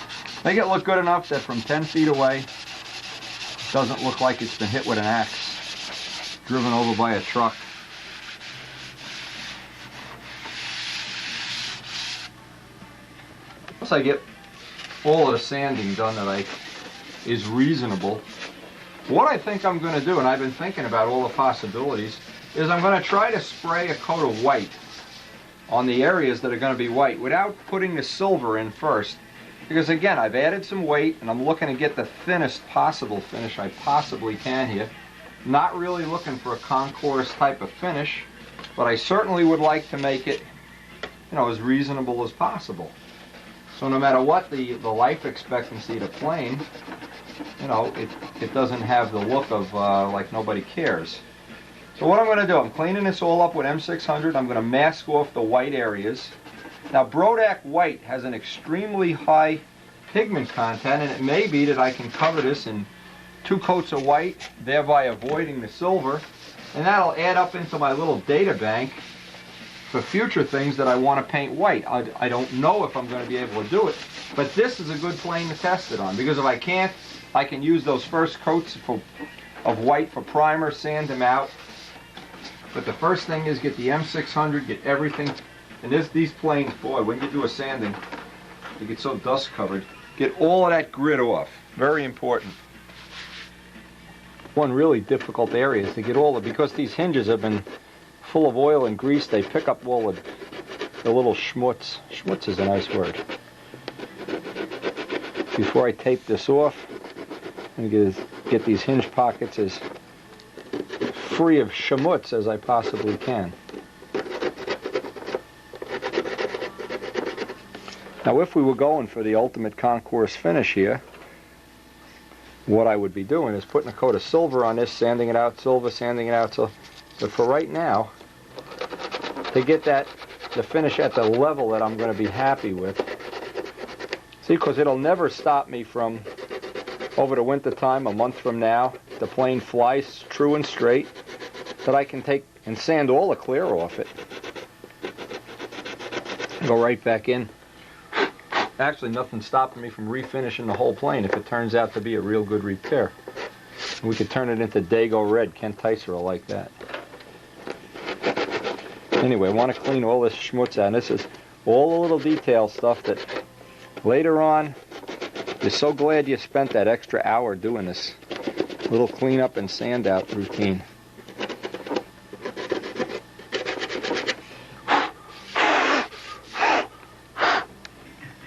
Speaker 1: make it look good enough that from 10 feet away, it doesn't look like it's been hit with an axe, driven over by a truck. Once I get all of the sanding done that is reasonable, what I think I'm going to do, and I've been thinking about all the possibilities, is I'm going to try to spray a coat of white on the areas that are going to be white without putting the silver in first. Because again, I've added some weight and I'm looking to get the thinnest possible finish I possibly can here. Not really looking for a concourse type of finish, but I certainly would like to make it, as reasonable as possible. So no matter what the life expectancy of the plane, it doesn't have the look of like nobody cares. So what I'm going to do, I'm cleaning this all up with M600. I'm going to mask off the white areas. Now Brodak white has an extremely high pigment content, and it may be that I can cover this in 2 coats of white, thereby avoiding the silver, and that'll add up into my little data bank for future things that I want to paint white. I don't know if I'm going to be able to do it, but this is a good plane to test it on, because if I can't, I can use those first coats of white for primer, sand them out. But the first thing is get the M600, get everything, and these planes, boy, when you do a sanding, they get so dust covered. Get all of that grit off, very important. One really difficult area is to get all of, because these hinges have been full of oil and grease, they pick up all of the little schmutz. Schmutz is a nice word. Before I tape this off, I'm going to get these hinge pockets as free of schmutz as I possibly can. Now if we were going for the ultimate concourse finish here, what I would be doing is putting a coat of silver on this, sanding it out, silver, sanding it out. So, but for right now, to get the finish at the level that I'm going to be happy with, see, because it'll never stop me from, over the winter time, a month from now, the plane flies true and straight, that I can take and sand all the clear off it. Go right back in. Actually, nothing's stopping me from refinishing the whole plane if it turns out to be a real good repair. We could turn it into Dago red. Ken Tyser will like that. Anyway, I want to clean all this schmutz out. And this is all the little detail stuff that later on, you're so glad you spent that extra hour doing this little cleanup and sand out routine.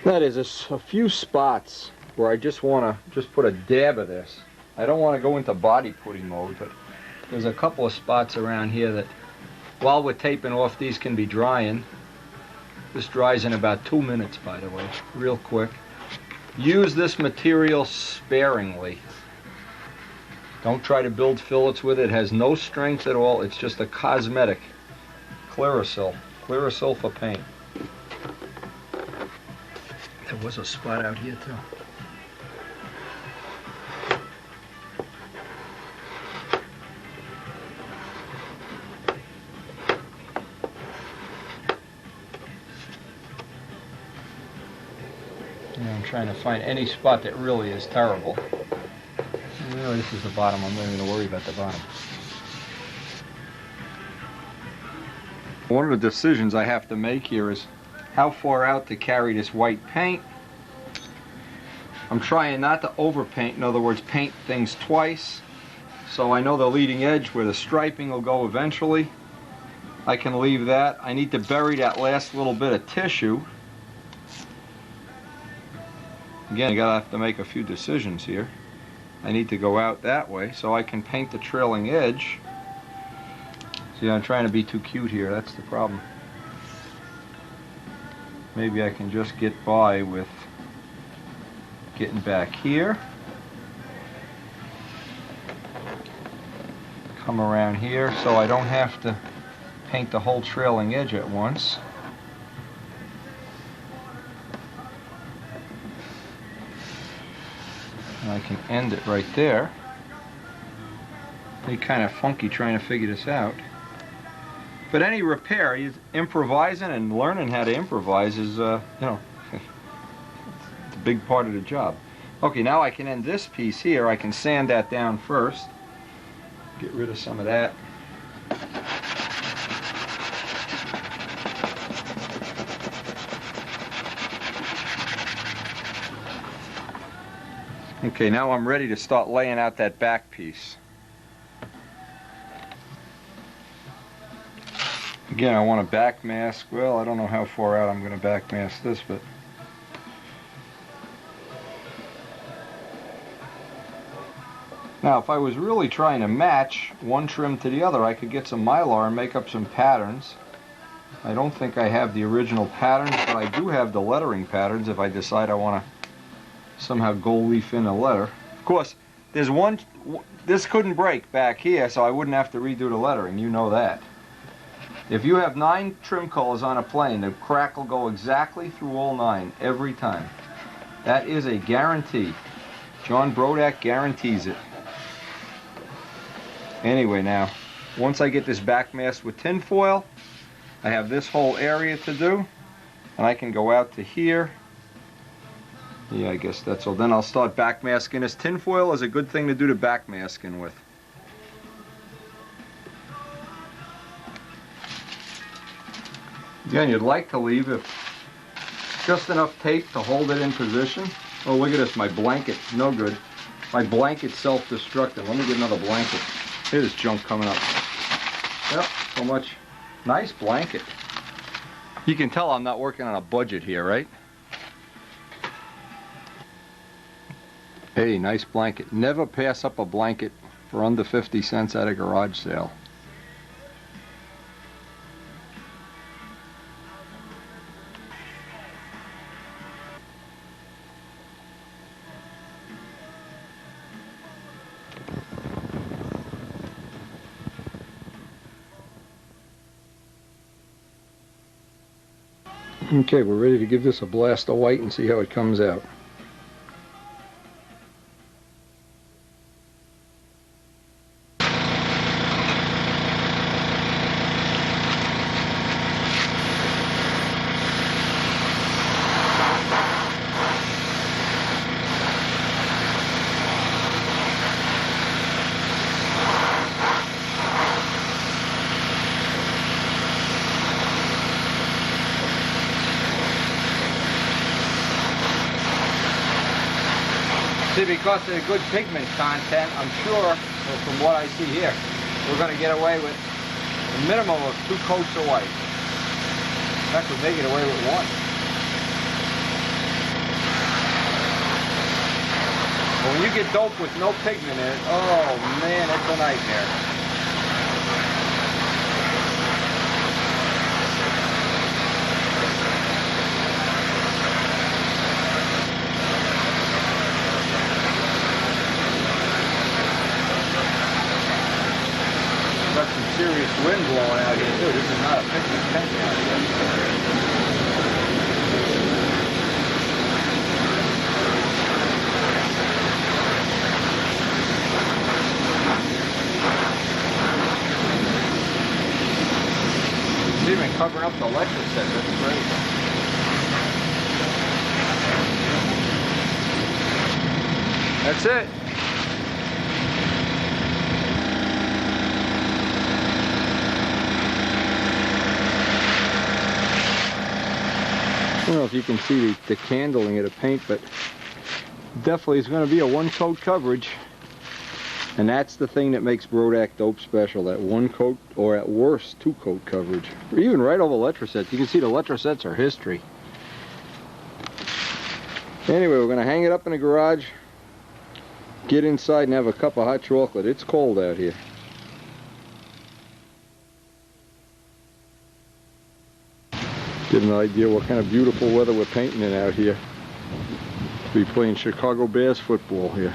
Speaker 1: That is a few spots where I just want to put a dab of this. I don't want to go into body putting mode, but there's a couple of spots around here that while we're taping off, these can be drying. This dries in about 2 minutes, by the way, real quick. Use this material sparingly. Don't try to build fillets with it. It has no strength at all. It's just a cosmetic Clearasil for paint. There was a spot out here too. Yeah, I'm trying to find any spot that really is terrible. No, this is the bottom. I'm not even going to worry about the bottom. One of the decisions I have to make here is how far out to carry this white paint. I'm trying not to overpaint, in other words, paint things twice. So I know the leading edge where the striping will go eventually. I can leave that. I need to bury that last little bit of tissue. Again, you gotta have to make a few decisions here. I need to go out that way so I can paint the trailing edge. See, I'm trying to be too cute here, that's the problem. Maybe I can just get by with getting back here. Come around here so I don't have to paint the whole trailing edge at once. And I can end it right there. Be kind of funky trying to figure this out. But any repair, improvising and learning how to improvise is, you know, it's a big part of the job. Okay, now I can end this piece here. I can sand that down first. Get rid of some of that. Okay, now I'm ready to start laying out that back piece. Again, I want to back mask. Well, I don't know how far out I'm going to back mask this, but now if I was really trying to match one trim to the other, I could get some Mylar and make up some patterns. I don't think I have the original patterns, but I do have the lettering patterns if I decide I want to somehow gold leaf in a letter. Of course, there's one, this couldn't break back here, so I wouldn't have to redo the lettering, you know that. If you have 9 trim colors on a plane, the crack will go exactly through all 9 every time. That is a guarantee. John Brodak guarantees it. Anyway, now, once I get this back masked with tin foil, I have this whole area to do, and I can go out to here. Yeah, I guess that's all. Then I'll start back masking. This tin foil is a good thing to do the back masking with. Again, you'd like to leave just enough tape to hold it in position. Oh, look at this, my blanket, no good. My blanket's self-destructing. Let me get another blanket. Here's this junk coming up. Yep, so much. Nice blanket. You can tell I'm not working on a budget here, right? Hey, nice blanket. Never pass up a blanket for under 50 cents at a garage sale. Okay, we're ready to give this a blast of white and see how it comes out. See, because of the good pigment content, I'm sure, from what I see here, we're going to get away with a minimum of 2 coats of white. In fact, we may get away with 1. But when you get dope with no pigment in it, oh man, it's a nightmare. Got some serious wind blowing out here too. This is not a picnic tent out here. It's even covering up the electric set. That's great. That's it. I don't know if you can see the candling of the paint, but definitely it's going to be a 1 coat coverage. And that's the thing that makes Brodak dope special, that 1 coat, or at worst 2 coat coverage. Or even right over Letrasets. You can see the Letrasets are history. Anyway, we're going to hang it up in the garage, get inside and have a cup of hot chocolate. It's cold out here. Get an idea what kind of beautiful weather we're painting in out here. We'll be playing Chicago Bears football here.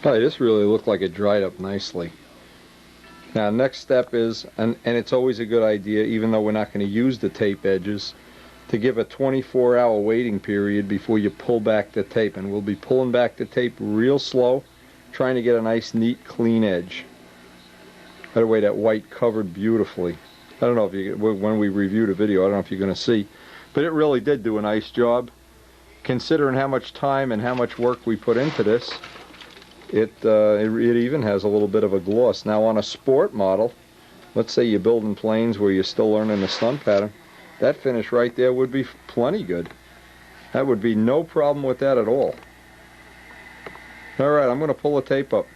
Speaker 1: Hey, this really looked like it dried up nicely. Now next step is, and it's always a good idea, even though we're not going to use the tape edges, to give a 24-hour waiting period before you pull back the tape. And we'll be pulling back the tape real slow, trying to get a nice, neat, clean edge. By the way, that white covered beautifully. I don't know if you, when we review the video, I don't know if you're going to see, but it really did do a nice job. Considering how much time and how much work we put into this, it even has a little bit of a gloss. Now on a sport model, let's say you're building planes where you're still learning the stunt pattern, that finish right there would be plenty good. That would be no problem with that at all. Alright, I'm going to pull the tape up.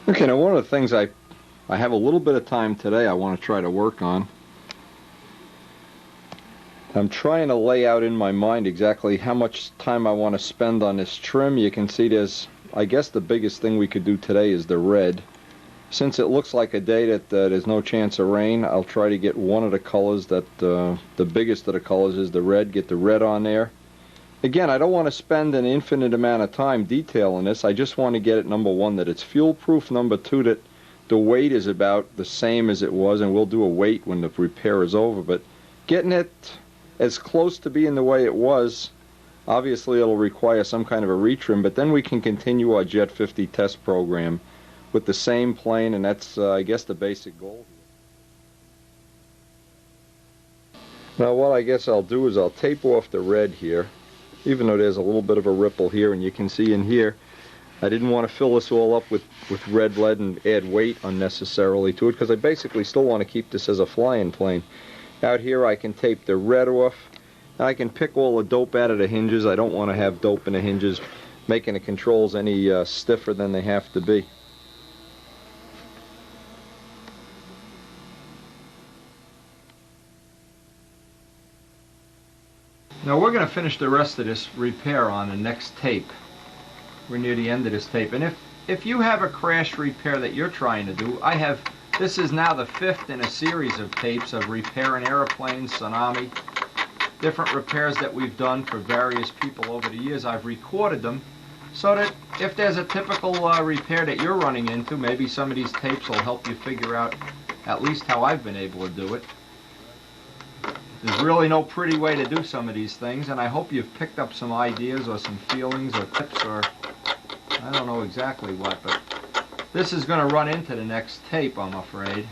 Speaker 1: Okay, now one of the things I have a little bit of time today I want to try to work on. I'm trying to lay out in my mind exactly how much time I want to spend on this trim. You can see there's, I guess the biggest thing we could do today is the red. Since it looks like a day that there's no chance of rain, I'll try to get one of the colors that, the biggest of the colors is the red, get the red on there. Again, I don't want to spend an infinite amount of time detailing this. I just want to get it, number one, that it's fuel proof, number two, that the weight is about the same as it was, and we'll do a weight when the repair is over, but getting it as close to being the way it was, obviously it'll require some kind of a retrim, but then we can continue our Jet 50 test program with the same plane, and that's, I guess, the basic goal. Now what I guess I'll do is I'll tape off the red here, even though there's a little bit of a ripple here, and you can see in here, I didn't want to fill this all up with red lead and add weight unnecessarily to it, because I basically still want to keep this as a flying plane. Out here I can tape the red off, and I can pick all the dope out of the hinges. I don't want to have dope in the hinges, making the controls any stiffer than they have to be. Now we're going to finish the rest of this repair on the next tape. We're near the end of this tape, and if you have a crash repair that you're trying to do, this is now the 5th in a series of tapes of repairing airplanes, tsunami, different repairs that we've done for various people over the years. I've recorded them so that if there's a typical repair that you're running into, maybe some of these tapes will help you figure out at least how I've been able to do it. There's really no pretty way to do some of these things, and I hope you've picked up some ideas or some feelings or tips, or I don't know exactly what, but this is going to run into the next tape, I'm afraid.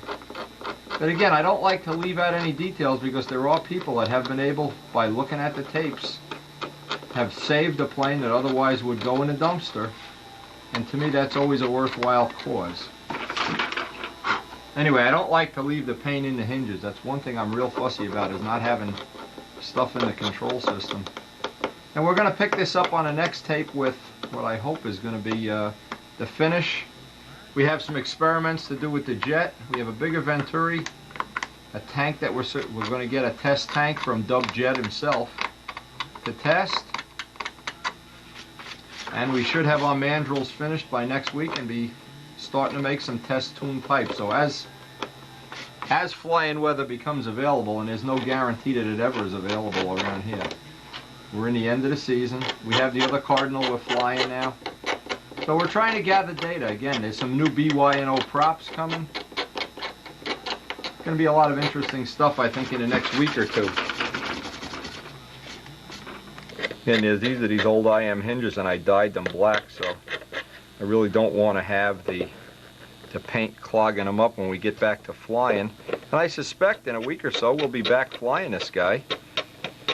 Speaker 1: But again, I don't like to leave out any details, because there are people that have been able, by looking at the tapes, have saved a plane that otherwise would go in a dumpster, and to me that's always a worthwhile cause. Anyway, I don't like to leave the paint in the hinges. That's one thing I'm real fussy about, is not having stuff in the control system. And we're going to pick this up on the next tape with what I hope is going to be the finish. We have some experiments to do with the jet. We have a bigger Venturi, a tank that we're going to get a test tank from Dub Jet himself to test. And we should have our mandrels finished by next week and be starting to make some test tune pipes. So as flying weather becomes available, and there's no guarantee that it ever is available around here. We're in the end of the season. We have the other Cardinal we're flying now. So we're trying to gather data. Again, there's some new BY&O props coming. It's going to be a lot of interesting stuff, I think, in the next week or two. And these are these old IM hinges, and I dyed them black, so I really don't want to have the paint clogging them up when we get back to flying. And I suspect in a week or so we'll be back flying this guy.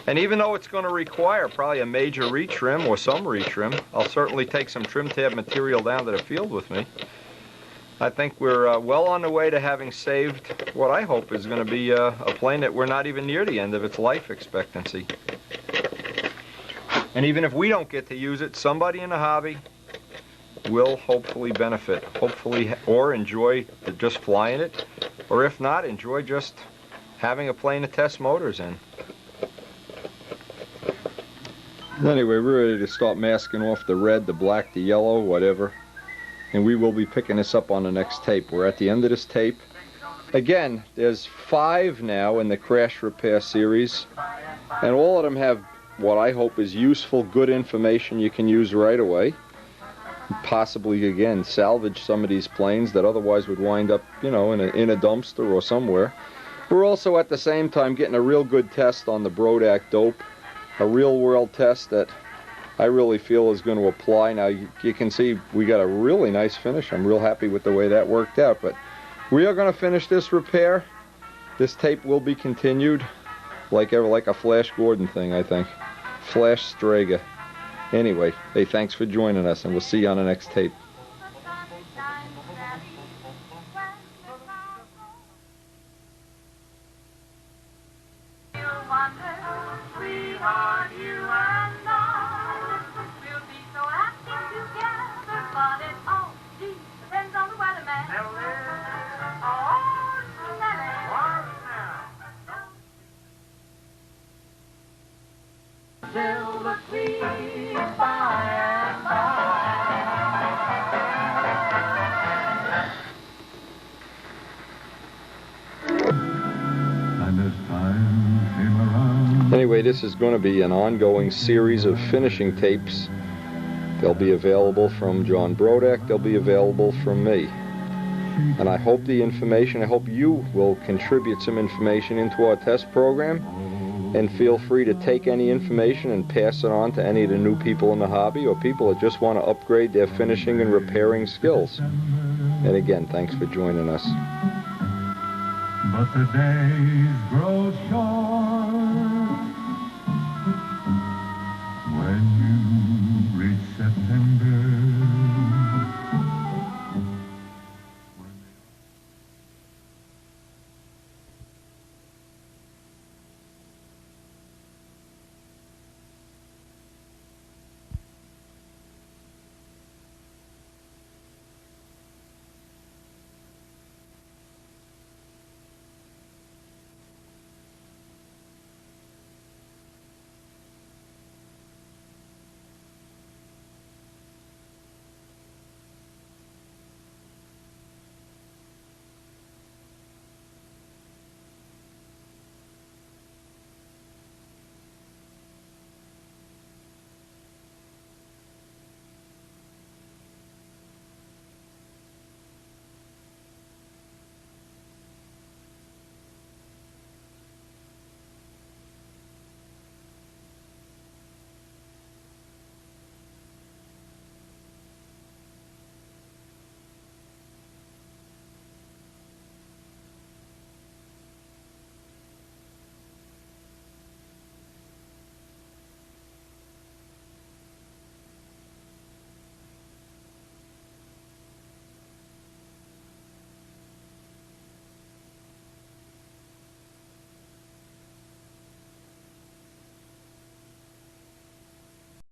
Speaker 1: And even though it's going to require probably a major retrim or some retrim, I'll certainly take some trim tab material down to the field with me. I think we're well on the way to having saved what I hope is going to be a plane that we're not even near the end of its life expectancy. And even if we don't get to use it, somebody in the hobby will hopefully benefit, hopefully, or enjoy just flying it, or if not, enjoy just having a plane to test motors in. Anyway, we're ready to start masking off the red, the black, the yellow, whatever. And we will be picking this up on the next tape. We're at the end of this tape. Again, there's 5 now in the crash repair series, and all of them have what I hope is useful, good information you can use right away. Possibly, again, salvage some of these planes that otherwise would wind up, you know, in a dumpster or somewhere. We're also at the same time getting a real good test on the Brodak dope, a real world test that I really feel is going to apply. Now you can see we got a really nice finish. I'm real happy with the way that worked out, but we are going to finish this repair. This tape will be continued like a Flash Gordon thing, I think. Flash Strega. Anyway, hey, thanks for joining us, and we'll see you on the next tape. Anyway, this is going to be an ongoing series of finishing tapes. They'll be available from John Brodak, they'll be available from me. And I hope the information, I hope you will contribute some information into our test program, and feel free to take any information and pass it on to any of the new people in the hobby or people that just want to upgrade their finishing and repairing skills. And again, thanks for joining us.
Speaker 3: But the days grow short.